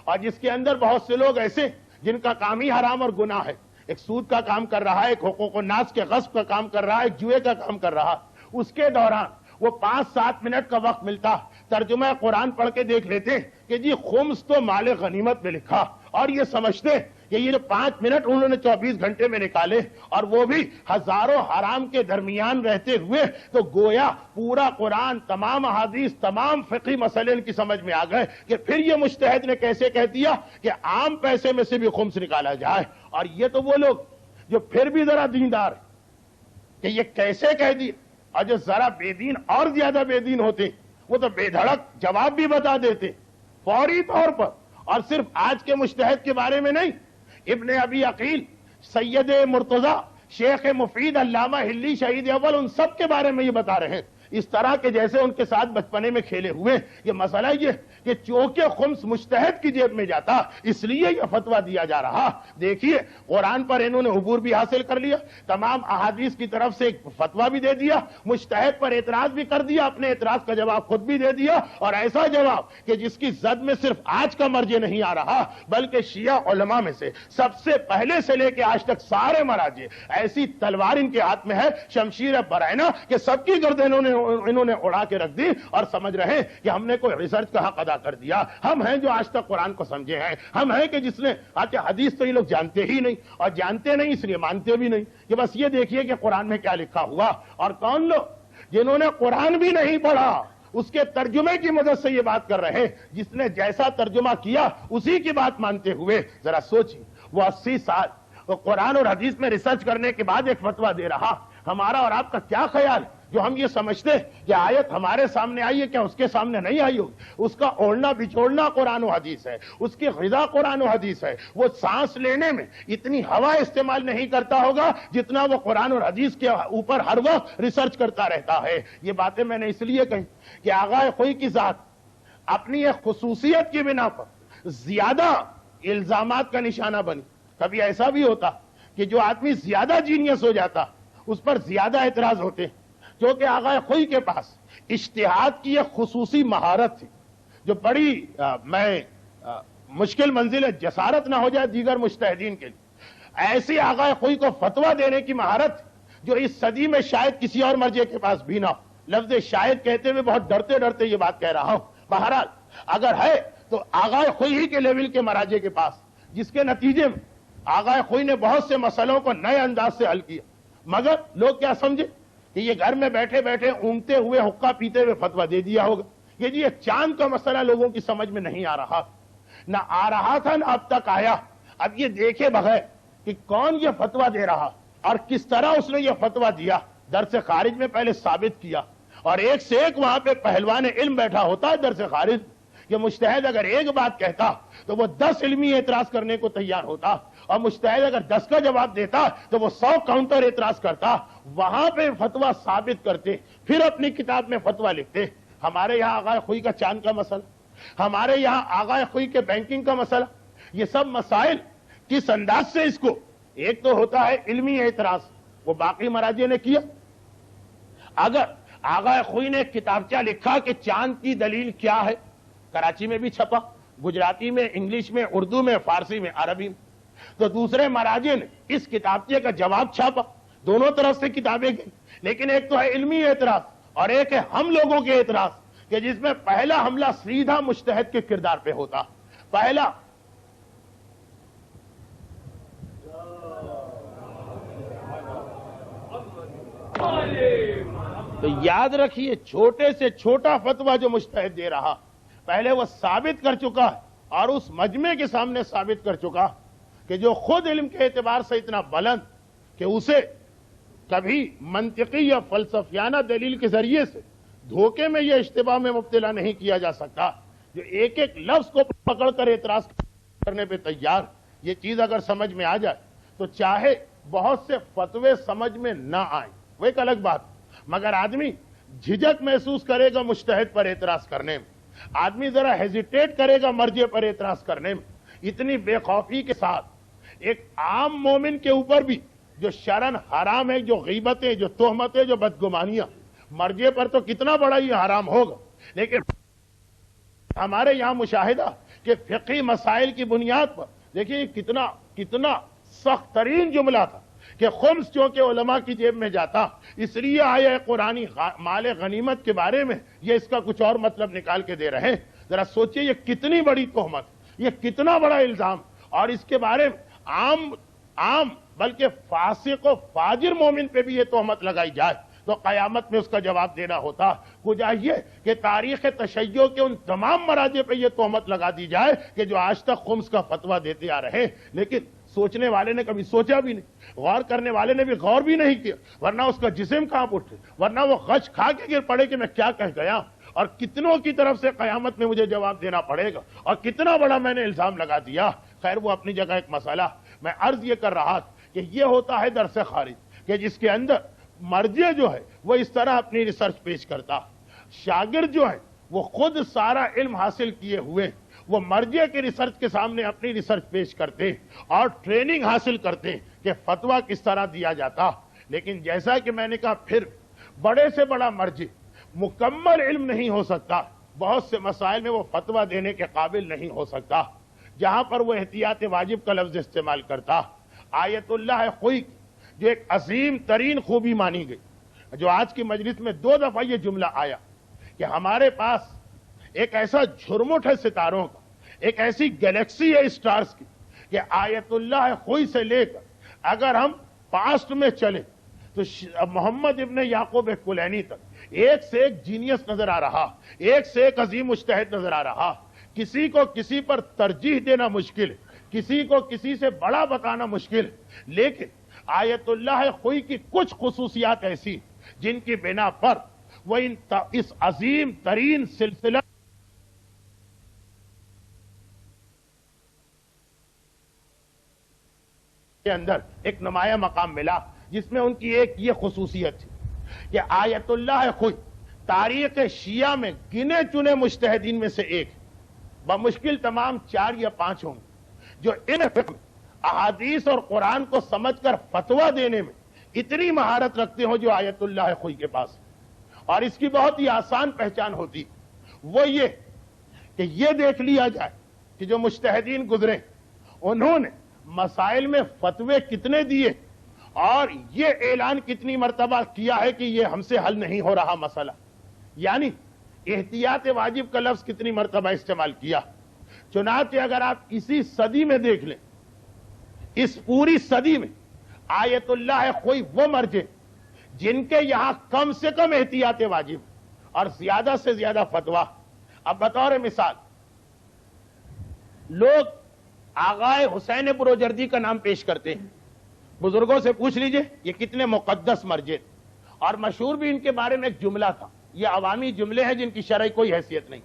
اور جس کے اندر بہت سے لوگ ایسے جن کا کام ہی حرام اور گناہ ہے، ایک سود کا کام کر رہا ہے، ایک حقوق الناس کے غصب کا کام کر رہا ہے، ایک جوئے کا کام کر رہا ہے، اس کے دوران وہ 5-7 منٹ کا وقت ملتا، ترجمہ قرآن پڑھ کے دیکھ لیتے کہ جی خمس تو مال غنیمت میں لکھا، اور یہ سمجھتے کہ یہ جو 5 منٹ انہوں نے 24 گھنٹے میں نکالے، اور وہ بھی ہزاروں حرام کے درمیان رہتے ہوئے، تو گویا پورا قرآن، تمام احادیث، تمام فقہی مسئلے ان کی سمجھ میں آ گئے کہ پھر یہ مجتہد نے کیسے کہہ دیا کہ عام پیسے میں سے بھی خمس نکالا جائے۔ اور یہ تو وہ لوگ جو پھر بھی ذرا دیندار کہ یہ کیسے کہہ دیا، اور جو ذرا بے دین اور زیادہ بے دین ہوتے وہ تو بے دھڑک جواب بھی بتا دیتے فوری طور پر، اور صرف آج کے مجتہد کے بارے میں نہیں، ابن ابی عقیل، سید مرتضی، شیخ مفید، علامہ ہلی، شہید اول، ان سب کے بارے میں یہ بتا رہے ہیں، اس طرح کے جیسے ان کے ساتھ بچپنے میں کھیلے ہوئے۔ یہ مسئلہ یہ کہ چونکہ خمس مجتہد کی جیب میں جاتا اس لیے یہ فتویٰ دیا جا رہا۔ دیکھیے قرآن پر انہوں نے عبور بھی حاصل کر لیا، تمام احادیث کی طرف سے ایک فتویٰ بھی دے دیا، مجتہد پر اعتراض بھی کر دیا، اپنے اعتراض کا جواب خود بھی دے دیا، اور ایسا جواب کہ جس کی زد میں صرف آج کا مرجع نہیں آ رہا بلکہ شیعہ علماء میں سے سب سے پہلے سے لے کے آج تک سارے مراجع، ایسی تلوار ان کے ہاتھ میں ہے، شمشیر برائنا، کہ سب کی گردن انہوں نے اڑا کے رکھ دی اور سمجھ رہے ہیں کہ ہم نے کوئی ریسرچ کا حق ادا کر دیا، ہم ہیں جو آج تک قرآن کو سمجھے ہیں، ہم ہیں کہ جس نے حدیث تو یہ لوگ جانتے ہی نہیں، اور جانتے نہیں اس لیے مانتے بھی نہیں، کہ بس یہ دیکھیے کہ قرآن میں کیا لکھا ہوا۔ اور کون لوگ جنہوں نے قرآن بھی نہیں پڑھا اس کے ترجمے کی مدد سے یہ بات کر رہے ہیں، جس نے جیسا ترجمہ کیا اسی کی بات مانتے ہوئے۔ ذرا سوچیں، وہ 80 سال وہ قرآن اور حدیث میں ریسرچ کرنے کے بعد ایک فتویٰ دے رہا، ہمارا اور آپ کا کیا خیال ہے جو ہم یہ سمجھتے کہ آیت ہمارے سامنے آئی ہے کیا اس کے سامنے نہیں آئی ہوگی؟ اس کا اوڑھنا بچھوڑنا قرآن و حدیث ہے، اس کی غذا قرآن و حدیث ہے، وہ سانس لینے میں اتنی ہوا استعمال نہیں کرتا ہوگا جتنا وہ قرآن اور حدیث کے اوپر ہر وقت ریسرچ کرتا رہتا ہے۔ یہ باتیں میں نے اس لیے کہیں کہ آغا خوئی کی ذات اپنی ایک خصوصیت کی بنا پر زیادہ الزامات کا نشانہ بنی۔ کبھی ایسا بھی ہوتا کہ جو آدمی زیادہ جینیس ہو جاتا اس پر زیادہ اعتراض ہوتے، کیونکہ آغا خوئی کے پاس اجتہاد کی ایک خصوصی مہارت تھی جو بڑی مشکل منزل ہے، جسارت نہ ہو جائے دیگر مجتہدین کے لیے، ایسی آغا خوئی کو فتویٰ دینے کی مہارت جو اس صدی میں شاید کسی اور مرجع کے پاس بھی نہ ہو۔ لفظ شاید کہتے ہوئے بہت ڈرتے ڈرتے یہ بات کہہ رہا ہوں، بہرحال اگر ہے تو آغا خوئی ہی کے لیول کے مراجع کے پاس، جس کے نتیجے میں آغا خوئی نے بہت سے مسئلوں کو نئے انداز سے حل کیا، مگر لوگ کیا سمجھے کہ یہ گھر میں بیٹھے بیٹھے اونگتے ہوئے حقہ پیتے ہوئے فتویٰ دے دیا ہوگا۔ یہ چاند کا مسئلہ لوگوں کی سمجھ میں نہیں آ رہا، نہ آ رہا تھا نہ اب تک آیا۔ اب یہ دیکھے بغیر کہ کون یہ فتویٰ دے رہا اور کس طرح اس نے یہ فتویٰ دیا، درس خارج میں پہلے ثابت کیا، اور ایک سے ایک وہاں پہ پہلوان علم بیٹھا ہوتا ہے درس خارج۔ یہ مجتہد اگر ایک بات کہتا تو وہ 10 علمی اعتراض کرنے کو تیار ہوتا، اور مجتہد اگر 10 کا جواب دیتا تو وہ 100 کاؤنٹر اعتراض کرتا، وہاں پہ فتویٰ ثابت کرتے، پھر اپنی کتاب میں فتویٰ لکھتے۔ ہمارے یہاں آغا خوئی کا چاند کا مسئلہ، ہمارے یہاں آغا خوئی کے بینکنگ کا مسئلہ، یہ سب مسائل کس انداز سے اس کو، ایک تو ہوتا ہے علمی اعتراض، وہ باقی مراجع نے کیا۔ اگر آغا خوئی نے کتابچہ لکھا کہ چاند کی دلیل کیا ہے، کراچی میں بھی چھپا، گجراتی میں، انگلش میں، اردو میں، فارسی میں، عربی میں، تو دوسرے مراجع نے اس کتابچے کا جواب چھاپا، دونوں طرف سے کتابیں گئیں، لیکن ایک تو ہے علمی اعتراض اور ایک ہے ہم لوگوں کے اعتراض، کہ جس میں پہلا حملہ سیدھا مجتہد کے کردار پہ ہوتا۔ پہلا تو یاد رکھیے، چھوٹے سے چھوٹا فتویٰ جو مجتہد دے رہا پہلے وہ ثابت کر چکا ہے، اور اس مجمع کے سامنے ثابت کر چکا کہ جو خود علم کے اعتبار سے اتنا بلند کہ اسے کبھی منطقی یا فلسفیانہ دلیل کے ذریعے سے دھوکے میں یا اشتباہ میں مبتلا نہیں کیا جا سکتا، جو ایک ایک لفظ کو پکڑ کر اعتراض کرنے پہ تیار۔ یہ چیز اگر سمجھ میں آ جائے تو چاہے بہت سے فتوے سمجھ میں نہ آئیں، وہ ایک الگ بات، مگر آدمی جھجک محسوس کرے گا مجتہد پر اعتراض کرنے میں، آدمی ذرا ہیزیٹیٹ کرے گا مرجع پر اعتراض کرنے میں، اتنی بے خوفی کے ساتھ ایک عام مومن کے اوپر بھی جو شرعن حرام ہے، جو غیبتیں، جو تہمتیں، جو بدگمانیاں، مرجع پر تو کتنا بڑا یہ حرام ہوگا، لیکن ہمارے یہاں مشاہدہ کہ فقہی مسائل کی بنیاد پر دیکھیے کتنا سخت ترین جملہ تھا کہ خمس چونکہ علماء کی جیب میں جاتا، اس لیے آیا قرآنی مال غنیمت کے بارے میں یہ اس کا کچھ اور مطلب نکال کے دے رہے ہیں۔ ذرا سوچئے یہ کتنی بڑی تہمت، یہ کتنا بڑا الزام، اور اس کے بارے میں عام بلکہ فاسق و فاجر مومن پہ بھی یہ تہمت لگائی جائے تو قیامت میں اس کا جواب دینا ہوتا۔ کچھ یہ کہ تاریخ تشیع کے ان تمام مراجع پہ یہ تہمت لگا دی جائے کہ جو آج تک خمس کا فتویٰ دیتے آ رہے، لیکن سوچنے والے نے کبھی سوچا بھی نہیں، غور کرنے والے نے بھی غور بھی نہیں کیا، ورنہ اس کا جسم کہاں اٹھے، ورنہ وہ غش کھا کے گر پڑے کہ میں کیا کہہ گیا۔ اور کتنوں کی طرف سے قیامت میں مجھے جواب دینا پڑے گا، اور کتنا بڑا میں نے الزام لگا دیا۔ خیر وہ اپنی جگہ ایک مسئلہ، میں عرض یہ کر رہا کہ یہ ہوتا ہے درس خارج کہ جس کے اندر مرجع جو ہے وہ اس طرح اپنی ریسرچ پیش کرتا، شاگرد جو ہے وہ خود سارا علم حاصل کیے ہوئے وہ مرجع کی ریسرچ کے سامنے اپنی ریسرچ پیش کرتے اور ٹریننگ حاصل کرتے کہ فتویٰ کس طرح دیا جاتا۔ لیکن جیسا کہ میں نے کہا، پھر بڑے سے بڑا مرجع مکمل علم نہیں ہو سکتا، بہت سے مسائل میں وہ فتویٰ دینے کے قابل نہیں ہو سکتا، جہاں پر وہ احتیاط واجب کا لفظ استعمال کرتا۔ آیت اللہ خوئی جو ایک عظیم ترین خوبی مانی گئی، جو آج کی مجلس میں 2 دفعہ یہ جملہ آیا کہ ہمارے پاس ایک ایسا جھرمٹ ہے ستاروں کا، ایک ایسی گلیکسی ہے اسٹارز کی کہ آیت اللہ خوئی سے لے کر اگر ہم پاسٹ میں چلیں تو محمد ابن یعقوب کلینی تک ایک سے ایک جینیس نظر آ رہا، ایک سے ایک عظیم مجتہد نظر آ رہا۔ کسی کو کسی پر ترجیح دینا مشکل ہے، کسی کو کسی سے بڑا بتانا مشکل ہے، لیکن آیت اللہ خوئی کی کچھ خصوصیات ایسی جن کی بنا پر وہ اس عظیم ترین سلسلہ کے اندر ایک نمایاں مقام ملا، جس میں ان کی ایک یہ خصوصیت تھی کہ آیت اللہ خوئی تاریخ شیعہ میں گنے چنے مجتہدین میں سے ایک، بمشکل تمام 4 یا 5 ہوں گے جو ان فقہ میں احادیث اور قرآن کو سمجھ کر فتویٰ دینے میں اتنی مہارت رکھتے ہو جو آیت اللہ خوئی کے پاس۔ اور اس کی بہت ہی آسان پہچان ہوتی، وہ یہ کہ یہ دیکھ لیا جائے کہ جو مجتہدین گزرے انہوں نے مسائل میں فتوے کتنے دیے اور یہ اعلان کتنی مرتبہ کیا ہے کہ یہ ہم سے حل نہیں ہو رہا مسئلہ، یعنی احتیاط واجب کا لفظ کتنی مرتبہ استعمال کیا۔ چنانچہ اگر آپ اسی صدی میں دیکھ لیں، اس پوری صدی میں آیت اللہ خوئی وہ مرجع جن کے یہاں کم سے کم احتیاط واجب اور زیادہ سے زیادہ فتویٰ۔ اب بطور مثال لوگ آغائے حسین بروجردی کا نام پیش کرتے ہیں، بزرگوں سے پوچھ لیجئے یہ کتنے مقدس مرجع، اور مشہور بھی ان کے بارے میں ایک جملہ تھا، یہ عوامی جملے ہیں جن کی شرعی کوئی حیثیت نہیں۔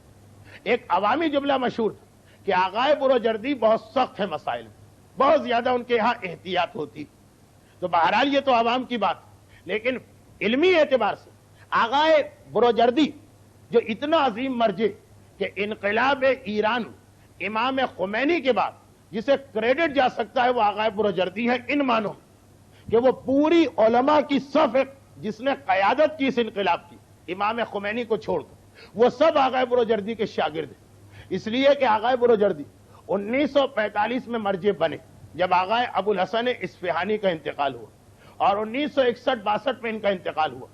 ایک عوامی جملہ مشہور تھا کہ آغائے بروجردی بہت سخت ہے مسائل میں، بہت زیادہ ان کے یہاں احتیاط ہوتی۔ تو بہرحال یہ تو عوام کی بات، لیکن علمی اعتبار سے آغائے بروجردی جو اتنا عظیم مرجع کہ انقلاب ایران امام خمینی کے بعد جسے کریڈٹ جا سکتا ہے وہ آغائے بروجردی ہے، ان معنوں کہ وہ پوری علماء کی صف جس نے قیادت کی اس انقلاب کی امام خمینی کو چھوڑ کر، وہ سب آغائے بروجردی کے شاگرد ہیں۔ اس لیے کہ آغائے بروجردی 1945 میں مرجع بنے جب آغائے ابو الحسن اصفہانی کا انتقال ہوا، اور 1961-62 میں ان کا انتقال ہوا۔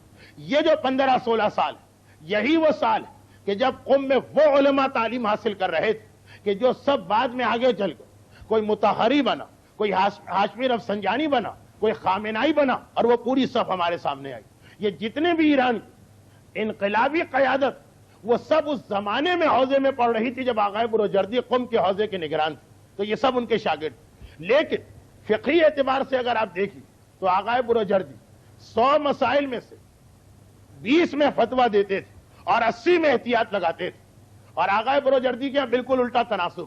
یہ جو 15-16 سال یہی وہ سال ہے کہ جب قم میں وہ علماء تعلیم حاصل کر رہے تھے کہ جو سب بعد میں آگے چل کر کوئی مطہری بنا، کوئی ہاشمی رفسنجانی بنا، کوئی خامنائی بنا، اور وہ پوری صف ہمارے سامنے آئی۔ یہ جتنے بھی ایران کی انقلابی قیادت وہ سب اس زمانے میں حوزے میں پڑھ رہی تھی جب آغائے بروجردی قم کے حوزے کے نگران تھے، تو یہ سب ان کے شاگرد۔ لیکن فقہی اعتبار سے اگر آپ دیکھیں تو آغائے بروجردی 100 مسائل میں سے 20 میں فتویٰ دیتے تھے اور 80 میں احتیاط لگاتے تھے، اور آغائے بروجردی کے بالکل الٹا تناسب،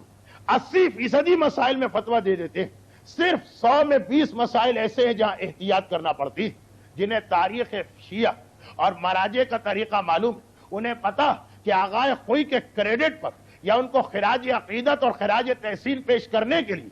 80% مسائل میں فتویٰ دے دیتے، صرف 100 میں 20 مسائل ایسے ہیں جہاں احتیاط کرنا پڑتی، جنہیں تاریخ شیعہ اور مراجع کا طریقہ معلوم، انہیں پتا کہ آغائے خوئی کے کریڈٹ پر یا ان کو خراج عقیدت اور خراج تحسین پیش کرنے کے لیے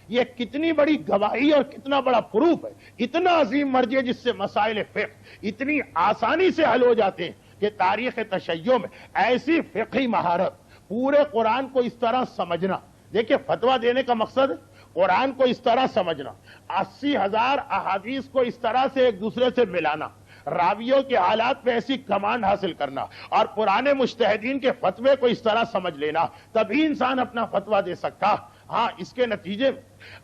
یہ کتنی بڑی گواہی اور کتنا بڑا پروف ہے، اتنا عظیم مرجع جس سے مسائل فقہ اتنی آسانی سے حل ہو جاتے ہیں کہ تاریخ تشیع میں ایسی فقہی مہارت، پورے قرآن کو اس طرح سمجھنا، دیکھیں فتویٰ دینے کا مقصد ہے قرآن کو اس طرح سمجھنا، 80,000 احادیث کو اس طرح سے ایک دوسرے سے ملانا، راویوں کے حالات پہ ایسی کمانڈ حاصل کرنا، اور پرانے مجتہدین کے فتوے کو اس طرح سمجھ لینا، تبھی انسان اپنا فتویٰ دے سکتا۔ ہاں، اس کے نتیجے میں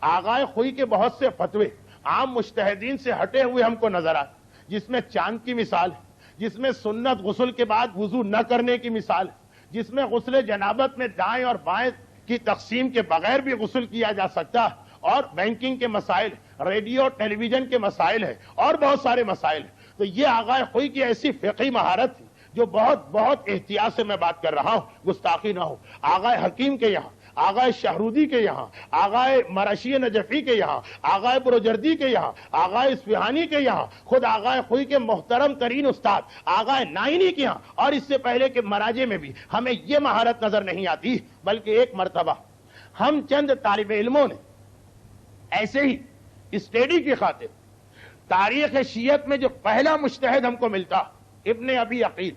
آغائے خوئی کے بہت سے فتوے عام مجتہدین سے ہٹے ہوئے ہم کو نظر آتے، جس میں چاند کی مثال ہے، جس میں سنت غسل کے بعد وضو نہ کرنے کی مثال ہے، جس میں غسل جنابت میں دائیں اور بائیں کی تقسیم کے بغیر بھی غسل کیا جا سکتا، اور بینکنگ کے مسائل، ریڈیو ٹیلی ویژن کے مسائل ہیں، اور بہت سارے مسائل ہیں۔ تو یہ آغائے خوئی کی ایسی فقہی مہارت تھی جو بہت بہت احتیاط سے میں بات کر رہا ہوں، گستاخی نہ ہو، آغا حکیم کے یہاں، آغا شہرودی کے یہاں، آغا مرشی نجفی کے یہاں، آغا بروجردی کے یہاں، آغا اصفہانی کے یہاں، خود آغا خوئی کے محترم ترین استاد آغا نائینی کے یہاں، اور اس سے پہلے کہ مراجع میں بھی ہمیں یہ مہارت نظر نہیں آتی، بلکہ ایک مرتبہ ہم چند طالب علموں نے ایسے ہی اسٹڈی کی خاطر تاریخ شیعت میں جو پہلا مجتہد ہم کو ملتا ابن ابی عقیل،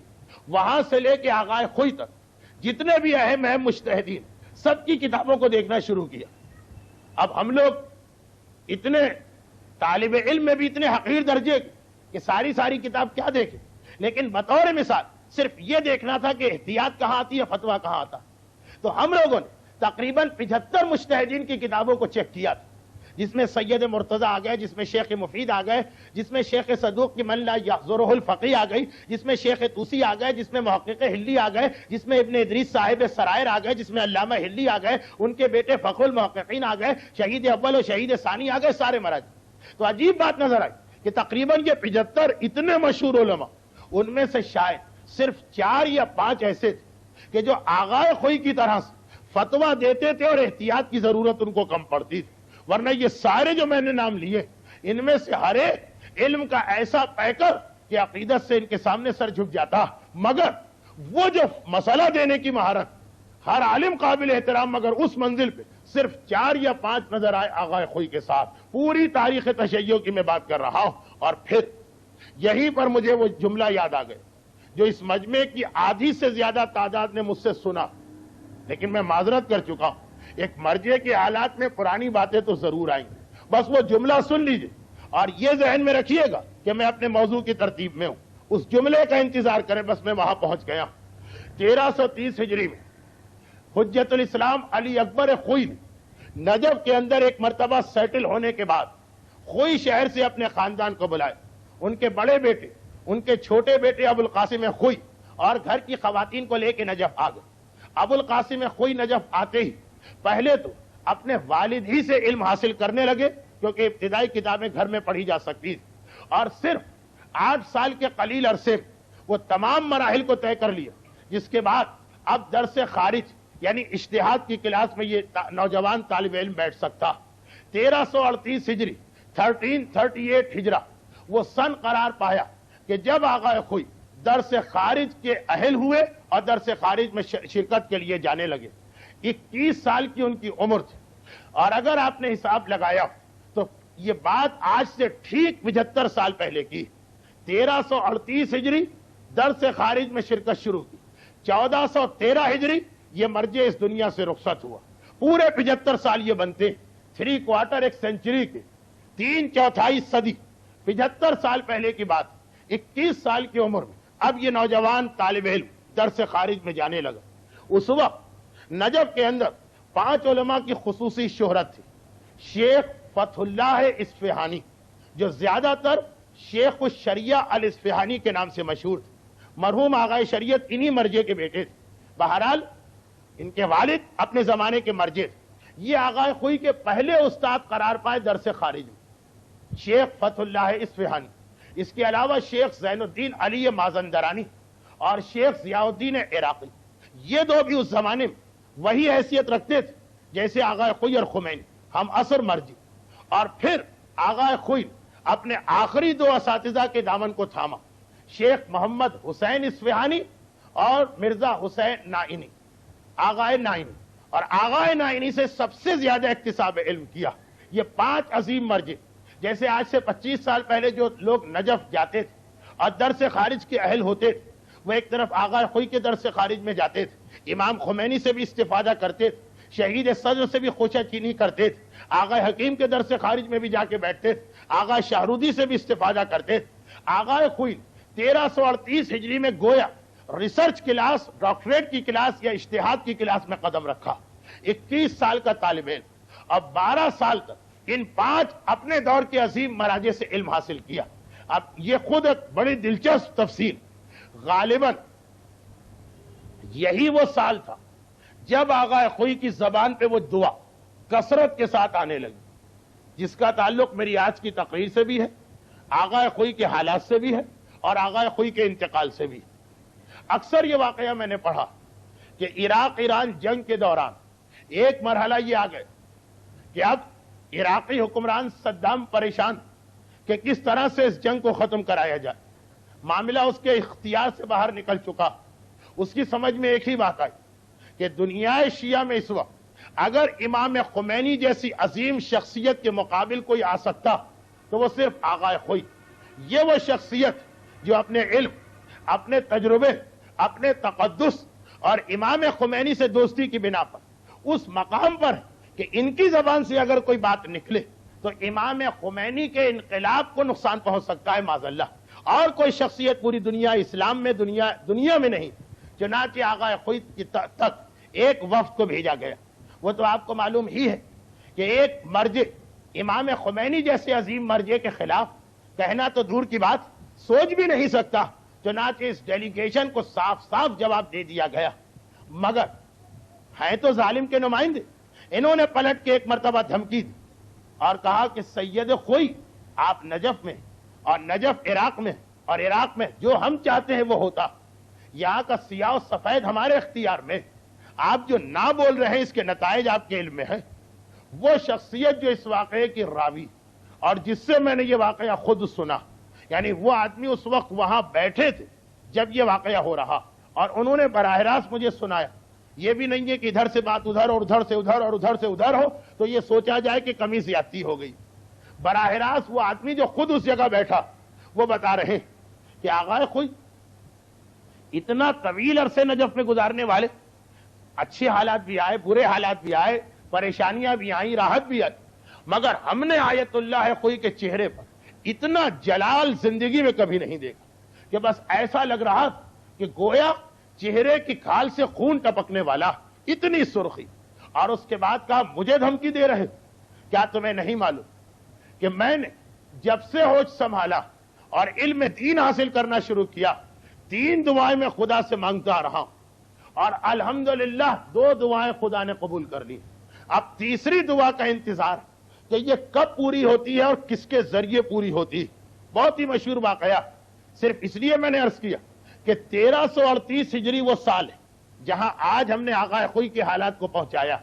وہاں سے لے کے آغا خوئی تک جتنے بھی اہم مجتہدین سب کی کتابوں کو دیکھنا شروع کیا۔ اب ہم لوگ اتنے طالب علم میں بھی اتنے حقیر درجے کہ ساری کتاب کیا دیکھیں، لیکن بطور مثال صرف یہ دیکھنا تھا کہ احتیاط کہاں آتی ہے، فتویٰ کہاں آتا۔ تو ہم لوگوں نے تقریباً 75 مجتہدین کی کتابوں کو چیک کیا تھا، جس میں سید مرتضی آ گئے، جس میں شیخ مفید آ گئے، جس میں شیخ صدوق کی من لا یحضرہ الفقیہ آ گئی، جس میں شیخ طوسی آ گئے، جس میں محقق ہلی آ گئے، جس میں ابن ادریس صاحب سرائر آ گئے، جس میں علامہ ہلی آ گئے، ان کے بیٹے فخر المحققین آ گئے، شہید اول و شہید ثانی آ گئے، سارے مراجع۔ تو عجیب بات نظر آئی کہ تقریباً یہ 75 اتنے مشہور علماء، ان میں سے شاید صرف 4 یا 5 ایسے تھے کہ جو آغا خوئی کی طرح سے فتویٰ دیتے تھے اور احتیاط کی ضرورت ان کو کم پڑتی تھی، ورنہ یہ سارے جو میں نے نام لیے ان میں سے ہر ایک علم کا ایسا پیکر کہ عقیدت سے ان کے سامنے سر جھک جاتا، مگر وہ جو مسئلہ دینے کی مہارت ہر عالم قابل احترام، مگر اس منزل پہ صرف 4 یا 5 نظر آئے آغا خوئی کے ساتھ۔ پوری تاریخ تشیع کی میں بات کر رہا ہوں، اور پھر یہیں پر مجھے وہ جملہ یاد آ گئے جو اس مجمع کی آدھی سے زیادہ تعداد نے مجھ سے سنا، لیکن میں معذرت کر چکا ہوں۔ ایک مرجع کے حالات میں پرانی باتیں تو ضرور آئیں گی، بس وہ جملہ سن لیجئے اور یہ ذہن میں رکھیے گا کہ میں اپنے موضوع کی ترتیب میں ہوں، اس جملے کا انتظار کریں، بس میں وہاں پہنچ گیا۔ 1330 ہجری میں حجت الاسلام علی اکبر خوئی نے نجف کے اندر ایک مرتبہ سیٹل ہونے کے بعد خوئی شہر سے اپنے خاندان کو بلائے، ان کے بڑے بیٹے، ان کے چھوٹے بیٹے ابو القاسم خوئی اور گھر کی خواتین کو لے کے نجف آ گئے۔ ابو القاسم خوئی نجف آتے ہی پہلے تو اپنے والد ہی سے علم حاصل کرنے لگے، کیونکہ ابتدائی کتابیں گھر میں پڑھی جا سکتی تھی، اور صرف 8 سال کے قلیل عرصے وہ تمام مراحل کو طے کر لیا، جس کے بعد اب درس خارج یعنی اجتہاد کی کلاس میں یہ نوجوان طالب علم بیٹھ سکتا۔ 1338 ہجری 1338 ہجرہ وہ سن قرار پایا کہ جب آغا خوئی درس خارج کے اہل ہوئے اور درس خارج میں شرکت کے لیے جانے لگے۔ 21 سال کی ان کی عمر تھی، اور اگر آپ نے حساب لگایا تو یہ بات آج سے ٹھیک 75 سال پہلے کی۔ 1338 ہجری درس خارج میں شرکت شروع کی، 1413 ہجری یہ مرجع اس دنیا سے رخصت ہوا۔ پورے 75 سال یہ بنتے 3/4 ایک سینچری کے 3/4 صدی، 75 سال پہلے کی بات۔ 21 سال کی عمر میں اب یہ نوجوان طالب علم درس خارج میں جانے لگا۔ اس وقت نجف کے اندر 5 علماء کی خصوصی شہرت تھی۔ شیخ فتح اللہ اصفہانی، جو زیادہ تر شیخ الشریعہ الاصفہانی کے نام سے مشہور تھے، مرحوم آغا شریعت انہی مرجع کے بیٹے تھے۔ بہرحال ان کے والد اپنے زمانے کے مرجع تھے۔ یہ آغا خوئی کے پہلے استاد قرار پائے درس خارج میں، شیخ فتح اللہ اصفہانی۔ اس کے علاوہ شیخ زین الدین علی مازندرانی اور شیخ ضیاء الدین عراقی، یہ دو بھی اس زمانے میں وہی حیثیت رکھتے تھے جیسے آغا خوئی اور خمینی، ہم عصر مرجع۔ اور پھر آغا خوئی اپنے آخری 2 اساتذہ کے دامن کو تھاما، شیخ محمد حسین اصفہانی اور مرزا حسین نائینی، آغا نائینی، اور آغا نائینی سے سب سے زیادہ اکتساب علم کیا۔ یہ 5 عظیم مرجع، جیسے آج سے 25 سال پہلے جو لوگ نجف جاتے تھے اور درس خارج کے اہل ہوتے تھے، وہ ایک طرف آغا خوئی کے درس خارج میں جاتے تھے، امام خمینی سے بھی استفادہ کرتے تھے، شہید صدر سے بھی خوشہ چینی کرتے تھے، آغا حکیم کے درس خارج میں بھی جا کے بیٹھتے تھے، آغا شہرودی سے بھی استفادہ کرتے تھے۔ آغا خوئی 1338 ہجری میں گویا ریسرچ کلاس، ڈاکٹریٹ کی کلاس یا اجتہاد کی کلاس میں قدم رکھا۔ 21 سال کا طالب علم، اب 12 سال تک ان 5 اپنے دور کے عظیم مراجع سے علم حاصل کیا۔ اب یہ خود ایک بڑی دلچسپ تفصیل، غالباً یہی وہ سال تھا جب آغا خوئی کی زبان پہ وہ دعا کثرت کے ساتھ آنے لگی، جس کا تعلق میری آج کی تقریر سے بھی ہے، آغا خوئی کے حالات سے بھی ہے اور آغا خوئی کے انتقال سے بھی۔ اکثر یہ واقعہ میں نے پڑھا کہ عراق ایران جنگ کے دوران ایک مرحلہ یہ آ گئے کہ اب عراقی حکمران صدام پریشان کہ کس طرح سے اس جنگ کو ختم کرایا جائے. معاملہ اس کے اختیار سے باہر نکل چکا. اس کی سمجھ میں ایک ہی بات آئی کہ دنیا شیعہ میں اس وقت اگر امام خمینی جیسی عظیم شخصیت کے مقابل کوئی آ سکتا تو وہ صرف آغا خوئی. یہ وہ شخصیت جو اپنے علم، اپنے تجربے، اپنے تقدس اور امام خمینی سے دوستی کی بنا پر اس مقام پر کہ ان کی زبان سے اگر کوئی بات نکلے تو امام خمینی کے انقلاب کو نقصان پہنچ سکتا ہے معاذ اللہ. اور کوئی شخصیت پوری دنیا اسلام میں دنیا میں نہیں. چنانچہ آغا خوئی تک ایک وفد کو بھیجا گیا. وہ تو آپ کو معلوم ہی ہے کہ ایک مرجع امام خمینی جیسے عظیم مرجع کے خلاف کہنا تو دور کی بات، سوچ بھی نہیں سکتا. چنانچہ اس ڈیلیگیشن کو صاف صاف جواب دے دیا گیا. مگر ہیں تو ظالم کے نمائندے. انہوں نے پلٹ کے ایک مرتبہ دھمکی دی اور کہا کہ سید خوئی آپ نجف میں اور نجف عراق میں اور عراق میں جو ہم چاہتے ہیں وہ ہوتا. یہاں کا سیاہ و سفید ہمارے اختیار میں. آپ جو نہ بول رہے ہیں اس کے نتائج آپ کے علم میں ہیں. وہ شخصیت جو اس واقعے کی راوی اور جس سے میں نے یہ واقعہ خود سنا، یعنی وہ آدمی اس وقت وہاں بیٹھے تھے جب یہ واقعہ ہو رہا اور انہوں نے براہ راست مجھے سنایا. یہ بھی نہیں ہے کہ ادھر سے بات ادھر اور ادھر سے ادھر اور ادھر سے ادھر ہو تو یہ سوچا جائے کہ کمی زیادتی ہو گئی. براہ راست وہ آدمی جو خود اس جگہ بیٹھا وہ بتا رہے کہ آغا خوئی اتنا طویل عرصے نجف میں گزارنے والے، اچھے حالات بھی آئے، برے حالات بھی آئے، پریشانیاں بھی آئیں، راحت بھی آئی، مگر ہم نے آیت اللہ خوئی کے چہرے پر اتنا جلال زندگی میں کبھی نہیں دیکھا کہ بس ایسا لگ رہا کہ گویا چہرے کی کھال سے خون ٹپکنے والا، اتنی سرخی. اور اس کے بعد کہا مجھے دھمکی دے رہے، کیا تمہیں نہیں معلوم کہ میں نے جب سے ہوش سنبھالا اور علم دین حاصل کرنا شروع کیا 3 دعائیں میں خدا سے مانگتا رہا ہوں اور الحمدللہ 2 دعائیں خدا نے قبول کر لی. اب تیسری دعا کا انتظار کہ یہ کب پوری ہوتی ہے اور کس کے ذریعے پوری ہوتی ہے. بہت ہی مشہور واقعہ، صرف اس لیے میں نے عرض کیا کہ 1338 ہجری وہ سال ہے جہاں آج ہم نے آغا خوئی کے حالات کو پہنچایا.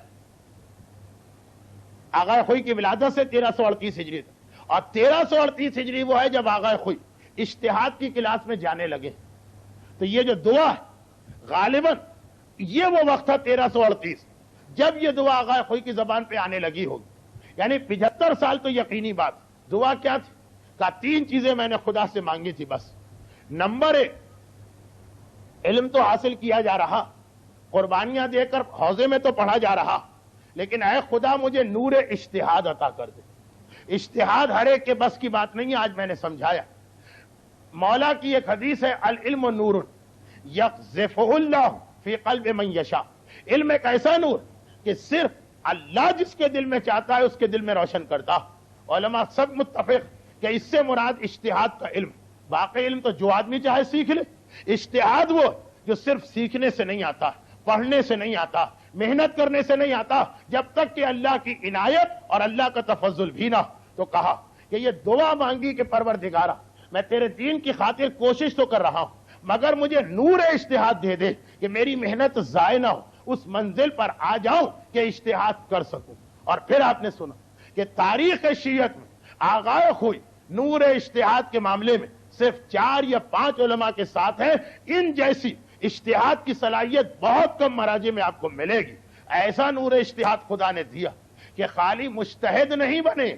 آغا خوئی کی ولادت سے 1338 ہجری تک، اور 1338 ہجری وہ ہے جب آغا خوئی اجتہاد کی کلاس میں جانے لگے. تو یہ جو دعا ہے غالباً یہ وہ وقت تھا 1338 جب یہ دعا آغا خوئی کی زبان پہ آنے لگی ہوگی. یعنی 75 سال تو یقینی بات. دعا کیا تھی؟ کہا 3 چیزیں میں نے خدا سے مانگی تھی بس. نمبر 1، علم تو حاصل کیا جا رہا، قربانیاں دے کر حوضے میں تو پڑھا جا رہا، لیکن اے خدا مجھے نور اجتہاد عطا کر دے. اجتہاد ہر ایک کے بس کی بات نہیں ہے، آج میں نے سمجھایا. مولا کی ایک حدیث ہے العلم نور یقذفہ اللہ فی قلب من یشاء. علم ایک ایسا نور کہ صرف اللہ جس کے دل میں چاہتا ہے اس کے دل میں روشن کرتا. علماء سب متفق کہ اس سے مراد اجتہاد کا علم. باقی علم تو جو آدمی چاہے سیکھ لے. اجتہاد وہ جو صرف سیکھنے سے نہیں آتا، پڑھنے سے نہیں آتا، محنت کرنے سے نہیں آتا، جب تک کہ اللہ کی عنایت اور اللہ کا تفضل بھی نہ. تو کہا کہ یہ دعا مانگی کہ پروردگارا میں تیرے دین کی خاطر کوشش تو کر رہا ہوں مگر مجھے نور اجتہاد دے دے کہ میری محنت ضائع نہ ہو، اس منزل پر آ جاؤں کہ اجتہاد کر سکوں. اور پھر آپ نے سنا کہ تاریخ شیعت میں آغا خوئی نور اجتہاد کے معاملے میں صرف 4 یا 5 علماء کے ساتھ ہیں. ان جیسی اجتہاد کی صلاحیت بہت کم مراجع میں آپ کو ملے گی. ایسا نور اجتہاد خدا نے دیا کہ خالی مجتہد نہیں بنے،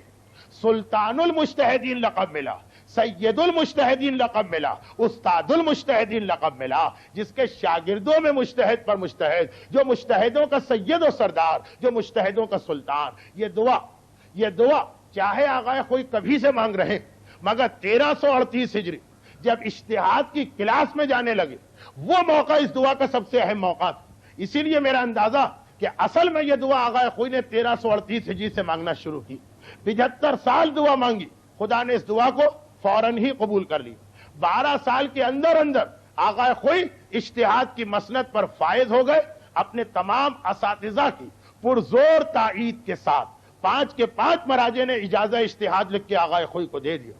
سلطان المجتہدین لقب ملا، سید المجتہدین لقب ملا، استاد المجتہدین لقب ملا، جس کے شاگردوں میں مجتہد پر مجتہد، جو مجتہدوں کا سید و سردار، جو مجتہدوں کا سلطان. یہ دعا چاہے آغا خوئی کبھی سے مانگ رہے مگر 1338 ہجری جب اجتہاد کی کلاس میں جانے لگے وہ موقع اس دعا کا سب سے اہم موقع تھا. اسی لیے میرا اندازہ کہ اصل میں یہ دعا آغا خوئی نے 1338 ہجری سے مانگنا شروع کی. 75 سال دعا مانگی، خدا نے اس دعا کو فوراً ہی قبول کر لی. 12 سال کے اندر آغا خوئی اجتہاد کی مسند پر فائز ہو گئے. اپنے تمام اساتذہ کی پرزور تائید کے ساتھ 5 کے 5 مراجع نے اجازہ اجتہاد لکھ کے آغا خوئی کو دے دیا.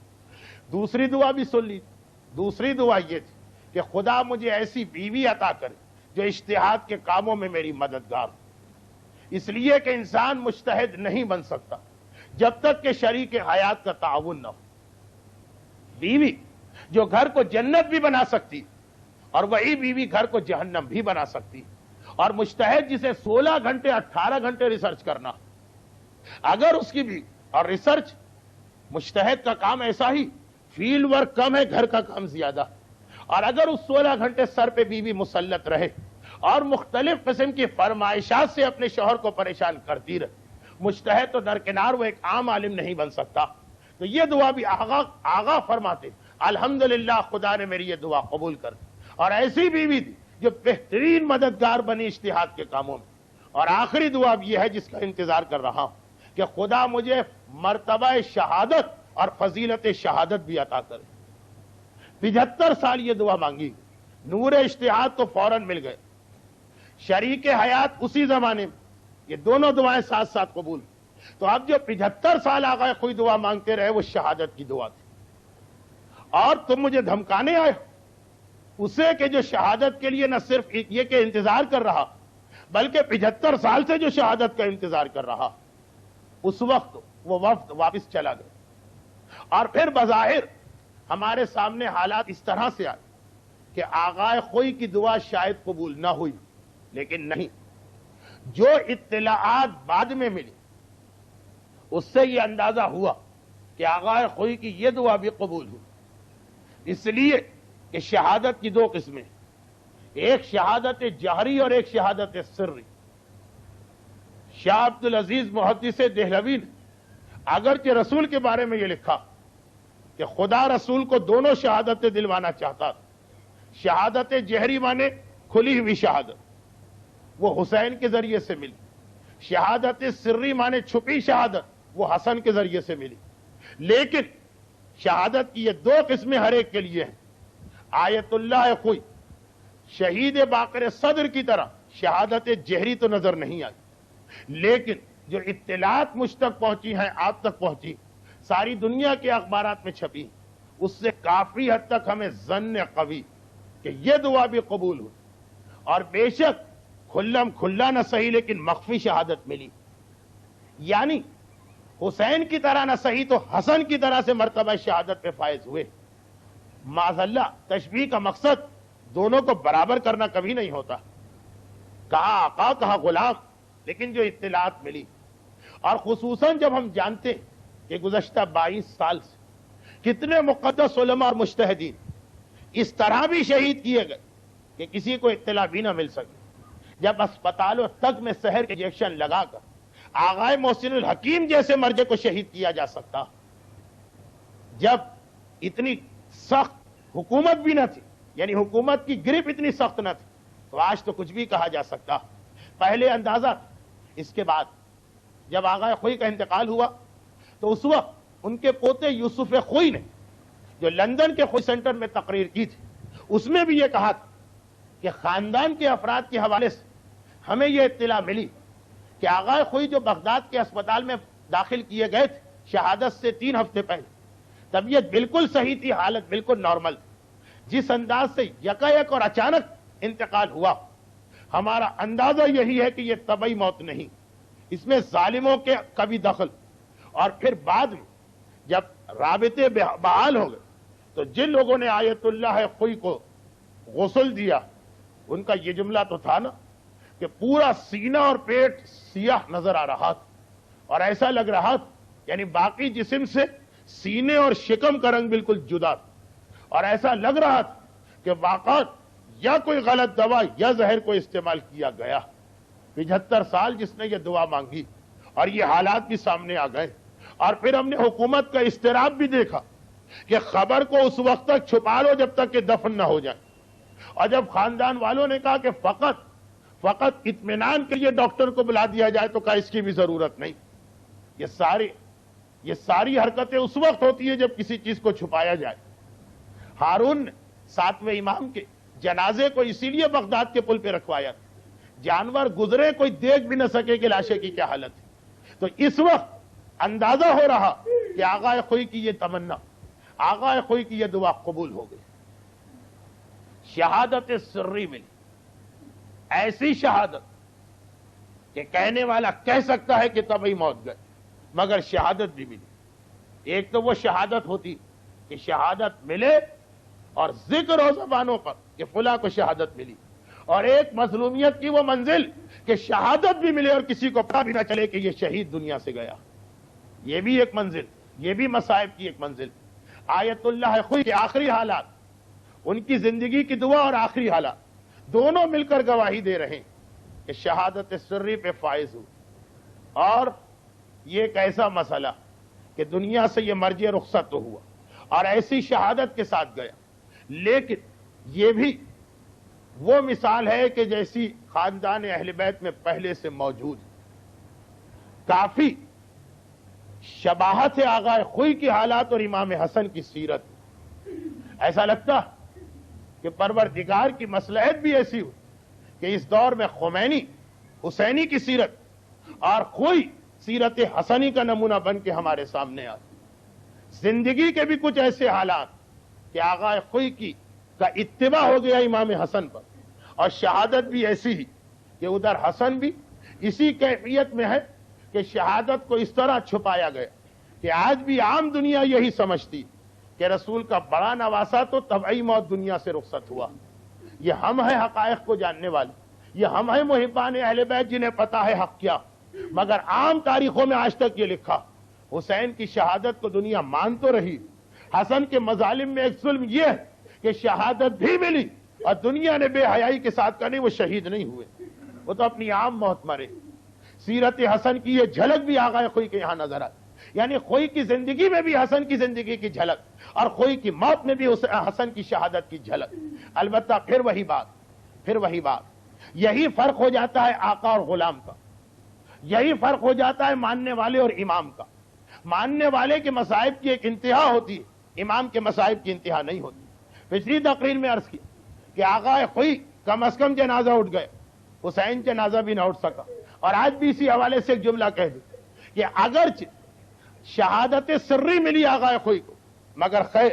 دوسری دعا بھی سن لی. دوسری دعا یہ تھی کہ خدا مجھے ایسی بیوی عطا کرے جو اجتہاد کے کاموں میں میری مددگار ہو. اس لیے کہ انسان مجتہد نہیں بن سکتا جب تک کہ شریک حیات کا تعاون نہ ہو. بیوی جو گھر کو جنت بھی بنا سکتی اور وہی بیوی گھر کو جہنم بھی بنا سکتی. اور مجتہد جسے 16 گھنٹے 18 گھنٹے ریسرچ کرنا، اگر اس کی بھی اور ریسرچ مجتہد کا کام ایسا ہی، فیلڈ ورک کم ہے، گھر کا کام زیادہ، اور اگر اس 16 گھنٹے سر پہ بیوی مسلط رہے اور مختلف قسم کی فرمائشات سے اپنے شوہر کو پریشان کرتی رہے، مجتہد تو درکنار وہ ایک عام عالم نہیں بن سکتا. تو یہ دعا بھی آغا فرماتے الحمدللہ خدا نے میری یہ دعا قبول کر دی. اور ایسی بیوی تھی جو بہترین مددگار بنی اجتہاد کے کاموں میں. اور آخری دعا بھی یہ ہے جس کا انتظار کر رہا ہوں کہ خدا مجھے مرتبہ شہادت اور فضیلت شہادت بھی عطا کرے. 75 سال یہ دعا مانگی، نور اجتہاد تو فوراً مل گئے، شریک حیات اسی زمانے میں، یہ دونوں دعائیں ساتھ ساتھ قبول. تو اب جو 75 سال آگئے کوئی دعا مانگتے رہے وہ شہادت کی دعا تھی. اور تم مجھے دھمکانے آئے اسے کہ جو شہادت کے لیے نہ صرف یہ کہ انتظار کر رہا بلکہ 75 سال سے جو شہادت کا انتظار کر رہا. اس وقت وہ وفد واپس چلا گیا. اور پھر بظاہر ہمارے سامنے حالات اس طرح سے آئے کہ آغائے خوئی کی دعا شاید قبول نہ ہوئی، لیکن نہیں، جو اطلاعات بعد میں ملی اس سے یہ اندازہ ہوا کہ آغائے خوئی کی یہ دعا بھی قبول ہوئی. اس لیے کہ شہادت کی 2 قسمیں، ایک شہادت جہری اور ایک شہادت سری. شاہ عبدالعزیز محدث دہلوی نے اگرچہ رسول کے بارے میں یہ لکھا کہ خدا رسول کو دونوں شہادتیں دلوانا چاہتا تھا. شہادت جہری مانے کھلی ہوئی شہادت، وہ حسین کے ذریعے سے ملی. شہادت سری مانے چھپی شہادت، وہ حسن کے ذریعے سے ملی. لیکن شہادت کی یہ 2 قسمیں ہر ایک کے لیے ہیں. آیت اللہ خوئی شہید باقر صدر کی طرح شہادت جہری تو نظر نہیں آئی، لیکن جو اطلاعات مجھ تک پہنچی ہیں، آپ تک پہنچی، ساری دنیا کے اخبارات میں چھپی، اس سے کافی حد تک ہمیں ظن قوی کہ یہ دعا بھی قبول ہوئی. اور بے شک کھلا نہ صحیح لیکن مخفی شہادت ملی. یعنی حسین کی طرح نہ صحیح تو حسن کی طرح سے مرتبہ شہادت پہ فائز ہوئے. معاذ اللہ، تشبیہ کا مقصد دونوں کو برابر کرنا کبھی نہیں ہوتا. کہا آقا کہا غلام، لیکن جو اطلاعات ملی، اور خصوصاً جب ہم جانتے کہ گزشتہ 22 سال سے کتنے مقدس علماء اور مجتہدین اس طرح بھی شہید کیے گئے کہ کسی کو اطلاع بھی نہ مل سکی. جب اسپتالوں تک میں زہر کے انجیکشن لگا کر آغائے محسن الحکیم جیسے مرجے کو شہید کیا جا سکتا، جب اتنی سخت حکومت بھی نہ تھی، یعنی حکومت کی گرپ اتنی سخت نہ تھی، تو آج تو کچھ بھی کہا جا سکتا. پہلے اندازہ. اس کے بعد جب آغائے خوئی کا انتقال ہوا تو اس وقت ان کے پوتے یوسف خوئی نے جو لندن کے خوئی سینٹر میں تقریر کی تھی، اس میں بھی یہ کہا تھا کہ خاندان کے افراد کے حوالے سے ہمیں یہ اطلاع ملی کہ آغائے خوئی جو بغداد کے اسپتال میں داخل کیے گئے تھے شہادت سے 3 ہفتے پہلے، طبیعت بالکل صحیح تھی، حالت بالکل نارمل تھی. جس انداز سے یکایک اور اچانک انتقال ہوا، ہمارا اندازہ یہی ہے کہ یہ طبعی موت نہیں، اس میں ظالموں کے کبھی دخل. اور پھر بعد میں جب رابطے بحال ہو گئے تو جن لوگوں نے آیت اللہ خوئی کو غسل دیا، ان کا یہ جملہ تو تھا نا کہ پورا سینہ اور پیٹ سیاہ نظر آ رہا تھا، اور ایسا لگ رہا تھا یعنی باقی جسم سے سینے اور شکم کا رنگ بالکل جدا تھا، اور ایسا لگ رہا تھا کہ واقعات یا کوئی غلط دوا یا زہر کو استعمال کیا گیا. 75 سال جس نے یہ دعا مانگی اور یہ حالات بھی سامنے آ گئے. اور پھر ہم نے حکومت کا اضطراب بھی دیکھا کہ خبر کو اس وقت تک چھپا لو جب تک کہ دفن نہ ہو جائے. اور جب خاندان والوں نے کہا کہ فقط اطمینان کے لیے ڈاکٹر کو بلا دیا جائے تو کہا اس کی بھی ضرورت نہیں. یہ ساری حرکتیں اس وقت ہوتی ہیں جب کسی چیز کو چھپایا جائے. ہارون نے 7ویں امام کے جنازے کو اسی لیے بغداد کے پل پہ رکھوایا تھا، جانور گزرے کوئی دیکھ بھی نہ سکے کہ لاشے کی کیا حالت ہے. تو اس وقت اندازہ ہو رہا کہ آغائے خوئی کی یہ تمنا، آغائے خوئی کی یہ دعا قبول ہو گئی. شہادت سری ملی، ایسی شہادت کہ کہنے والا کہہ سکتا ہے کہ طبعی موت گئے، مگر شہادت بھی ملی۔ ایک تو وہ شہادت ہوتی کہ شہادت ملے اور ذکر ہو زبانوں پر کہ فلاں کو شہادت ملی، اور ایک مظلومیت کی وہ منزل کہ شہادت بھی ملے اور کسی کو پتہ بھی نہ چلے کہ یہ شہید دنیا سے گیا۔ یہ بھی ایک منزل، یہ بھی مصائب کی ایک منزل۔ آیت اللہ خوئی کے آخری حالات، ان کی زندگی کی دعا اور آخری حالات دونوں مل کر گواہی دے رہے ہیں کہ شہادت سری پہ فائز ہو۔ اور یہ ایک ایسا مسئلہ کہ دنیا سے یہ مرج رخصت تو ہوا اور ایسی شہادت کے ساتھ گیا، لیکن یہ بھی وہ مثال ہے کہ جیسی خاندان اہل بیت میں پہلے سے موجود ہے۔ کافی شباہت ہے آغا خوئی کی حالات اور امام حسن کی سیرت۔ ایسا لگتا کہ پروردگار کی مصلحت بھی ایسی ہو کہ اس دور میں خمینی حسینی کی سیرت اور خوئی سیرت حسنی کا نمونہ بن کے ہمارے سامنے آتی۔ زندگی کے بھی کچھ ایسے حالات کہ آغا خوئی کا اتباع ہو گیا امام حسن پر، اور شہادت بھی ایسی ہی کہ ادھر حسن بھی اسی کیفیت میں ہے کہ شہادت کو اس طرح چھپایا گیا کہ آج بھی عام دنیا یہی سمجھتی کہ رسول کا بڑا نواسا تو طبعی موت دنیا سے رخصت ہوا۔ یہ ہم ہیں حقائق کو جاننے والے، یہ ہم ہیں محبان اہل بیت جنہیں پتا ہے حق کیا، مگر عام تاریخوں میں آج تک یہ لکھا حسین کی شہادت کو دنیا مان تو رہی، حسن کے مظالم میں ایک ظلم یہ ہے کہ شہادت بھی ملی اور دنیا نے بے حیائی کے ساتھ کہا نہیں وہ شہید نہیں ہوئے، وہ تو اپنی عام موت مرے۔ سیرت حسن کی یہ جھلک بھی آغا خوئی کے یہاں نظر آتی، یعنی خوئی کی زندگی میں بھی حسن کی زندگی کی جھلک اور خوئی کی موت میں بھی حسن کی شہادت کی جھلک۔ البتہ پھر وہی بات، یہی فرق ہو جاتا ہے آقا اور غلام کا، یہی فرق ہو جاتا ہے ماننے والے اور امام کا۔ ماننے والے کے مصائب کی ایک انتہا ہوتی ہے، امام کے مصائب کی انتہا نہیں ہوتی۔ پچھلی تقریر میں عرض کیا کہ آقا خوئی کم از کم جنازہ اٹھ گئے، حسین جنازہ بھی نہ اٹھ سکا، اور آج بھی اسی حوالے سے ایک جملہ کہہ دوں کہ اگرچہ شہادت سری ملی آغا خوئی کو، مگر خیر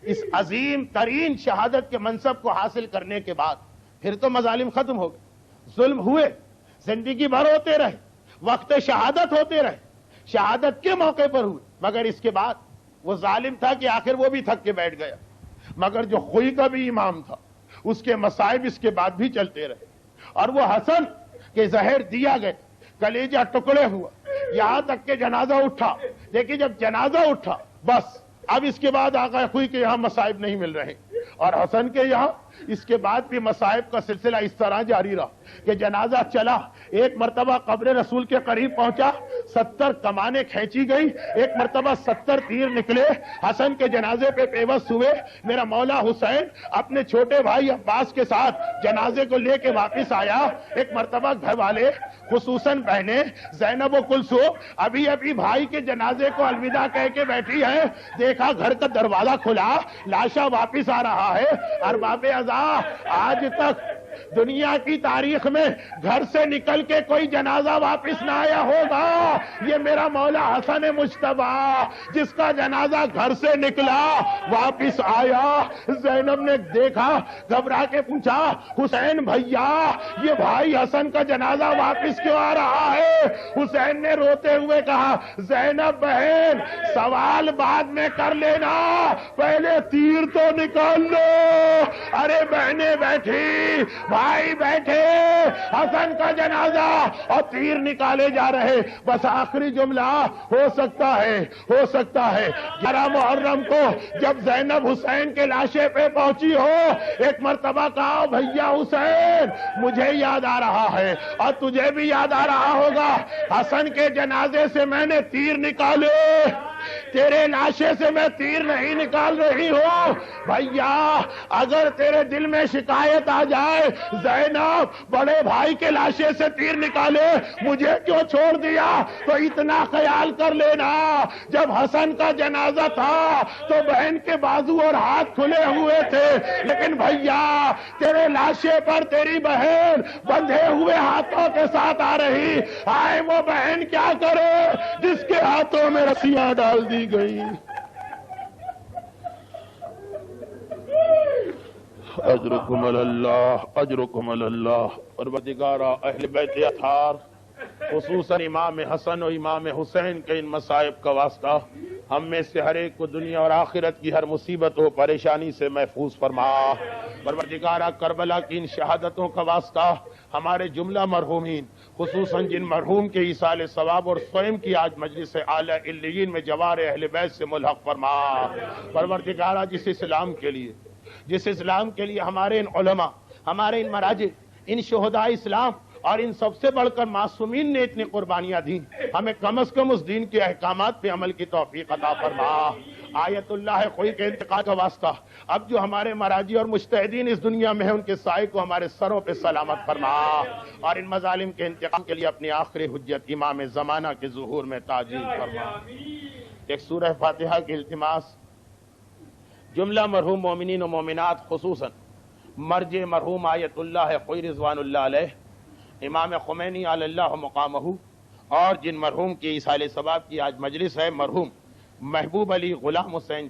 اس عظیم ترین شہادت کے منصب کو حاصل کرنے کے بعد پھر تو مظالم ختم ہو گئے، ظلم ہوئے، زندگی بھر ہوتے رہے، وقت شہادت ہوتے رہے، شہادت کے موقع پر ہوئے، مگر اس کے بعد وہ ظالم تھا کہ آخر وہ بھی تھک کے بیٹھ گیا۔ مگر جو خوئی کا بھی امام تھا اس کے مصائب اس کے بعد بھی چلتے رہے، اور وہ حسن کے زہر دیا گئے، کلیجہ ٹکڑے ہوا، یہاں تک کہ جنازہ اٹھا۔ دیکھیے جب جنازہ اٹھا بس اب اس کے بعد آقا خوئی کے یہاں مصائب نہیں مل رہے، اور حسن کے یہاں اس کے بعد بھی مصائب کا سلسلہ اس طرح جاری رہا کہ جنازہ چلا، ایک مرتبہ قبر رسول کے قریب پہنچا، 70 کمانیں کھینچی گئی، ایک مرتبہ 70 تیر نکلے، حسن کے جنازے پہ پیوست ہوئے۔ میرا مولا حسین اپنے چھوٹے بھائی عباس کے ساتھ جنازے کو لے کے واپس آیا۔ ایک مرتبہ گھر والے خصوصاً بہنیں زینب و کلثوم ابھی بھائی کے جنازے کو الوداع کہہ کے بیٹھی ہیں، دیکھا گھر کا دروازہ کھلا، لاشا واپس آ رہا ہے۔ ارباب ازا آج تک دنیا کی تاریخ میں گھر سے نکل کے کوئی جنازہ واپس نہ آیا ہوگا، یہ میرا مولا حسن مجتبیٰ جس کا جنازہ گھر سے نکلا واپس آیا۔ زینب نے دیکھا، گھبرا کے پوچھا حسین بھیا یہ بھائی حسن کا جنازہ واپس کیوں آ رہا ہے؟ حسین نے روتے ہوئے کہا زینب بہن سوال بعد میں کر لینا، پہلے تیر تو نکال لو۔ ارے بہنیں بیٹھی، بھائی بیٹھے، حسن کا جنازہ اور تیر نکالے جا رہے۔ بس آخری جملہ ہو سکتا ہے 11 محرم کو جب زینب حسین کے لاشے پہ پہنچی ہو، ایک مرتبہ کہا بھیا حسین مجھے یاد آ رہا ہے اور تجھے بھی یاد آ رہا ہوگا، حسن کے جنازے سے میں نے تیر نکالے، تیرے لاشے سے میں تیر نہیں نکال رہی ہوں۔ بھیا اگر تیرے دل میں شکایت آ جائے زینب بڑے بھائی کے لاشے سے تیر نکالے مجھے کیوں چھوڑ دیا، تو اتنا خیال کر لینا جب حسن کا جنازہ تھا تو بہن کے بازو اور ہاتھ کھلے ہوئے تھے، لیکن بھیا تیرے لاشے پر تیری بہن بندھے ہوئے ہاتھوں کے ساتھ آ رہی، آئے وہ بہن کیا کرے جس کے ہاتھوں میں رسیاں ڈال دی گئی۔ اجرکم اللہ اجرکم اللہ۔ پروردگارا اہل بیت اطہار خصوصاً امام حسن و امام حسین کے ان مصائب کا واسطہ ہم میں سے ہر ایک کو دنیا اور آخرت کی ہر مصیبت و پریشانی سے محفوظ فرما۔ پروردگارا کربلا کی ان شہادتوں کا واسطہ ہمارے جملہ مرحومین خصوصاً جن مرحوم کے ایصال ثواب اور سوئم کی آج مجلس اعلیٰ علیین میں جوار اہل بیت سے ملحق فرما۔ پروردگارا جس اسلام کے لیے ہمارے ان علماء، ہمارے ان مراجع، ان شہداء اسلام اور ان سب سے بڑھ کر معصومین نے اتنی قربانیاں دیں، ہمیں کم از کم اس دین کے احکامات پہ عمل کی توفیق عطا فرما۔ آیت اللہ خوئی کے انتقال کا واسطہ اب جو ہمارے مراجع اور مجتہدین اس دنیا میں ہیں ان کے سائے کو ہمارے سروں پہ سلامت فرما، اور ان مظالم کے انتقام کے لیے اپنی آخری حجت امام زمانہ کے ظہور میں تعجیل فرما۔ ایک سورہ فاتحہ کی التماس جملہ مرحوم مومنین و مومنات خصوصاً مرجع مرحوم آیت اللہ خوئی رضوان اللہ علیہ، امام خمینی علی اللہ مقامہ، اور جن مرحوم کی ایصال ثواب کی آج مجلس ہے مرحوم محبوب علی غلام حسین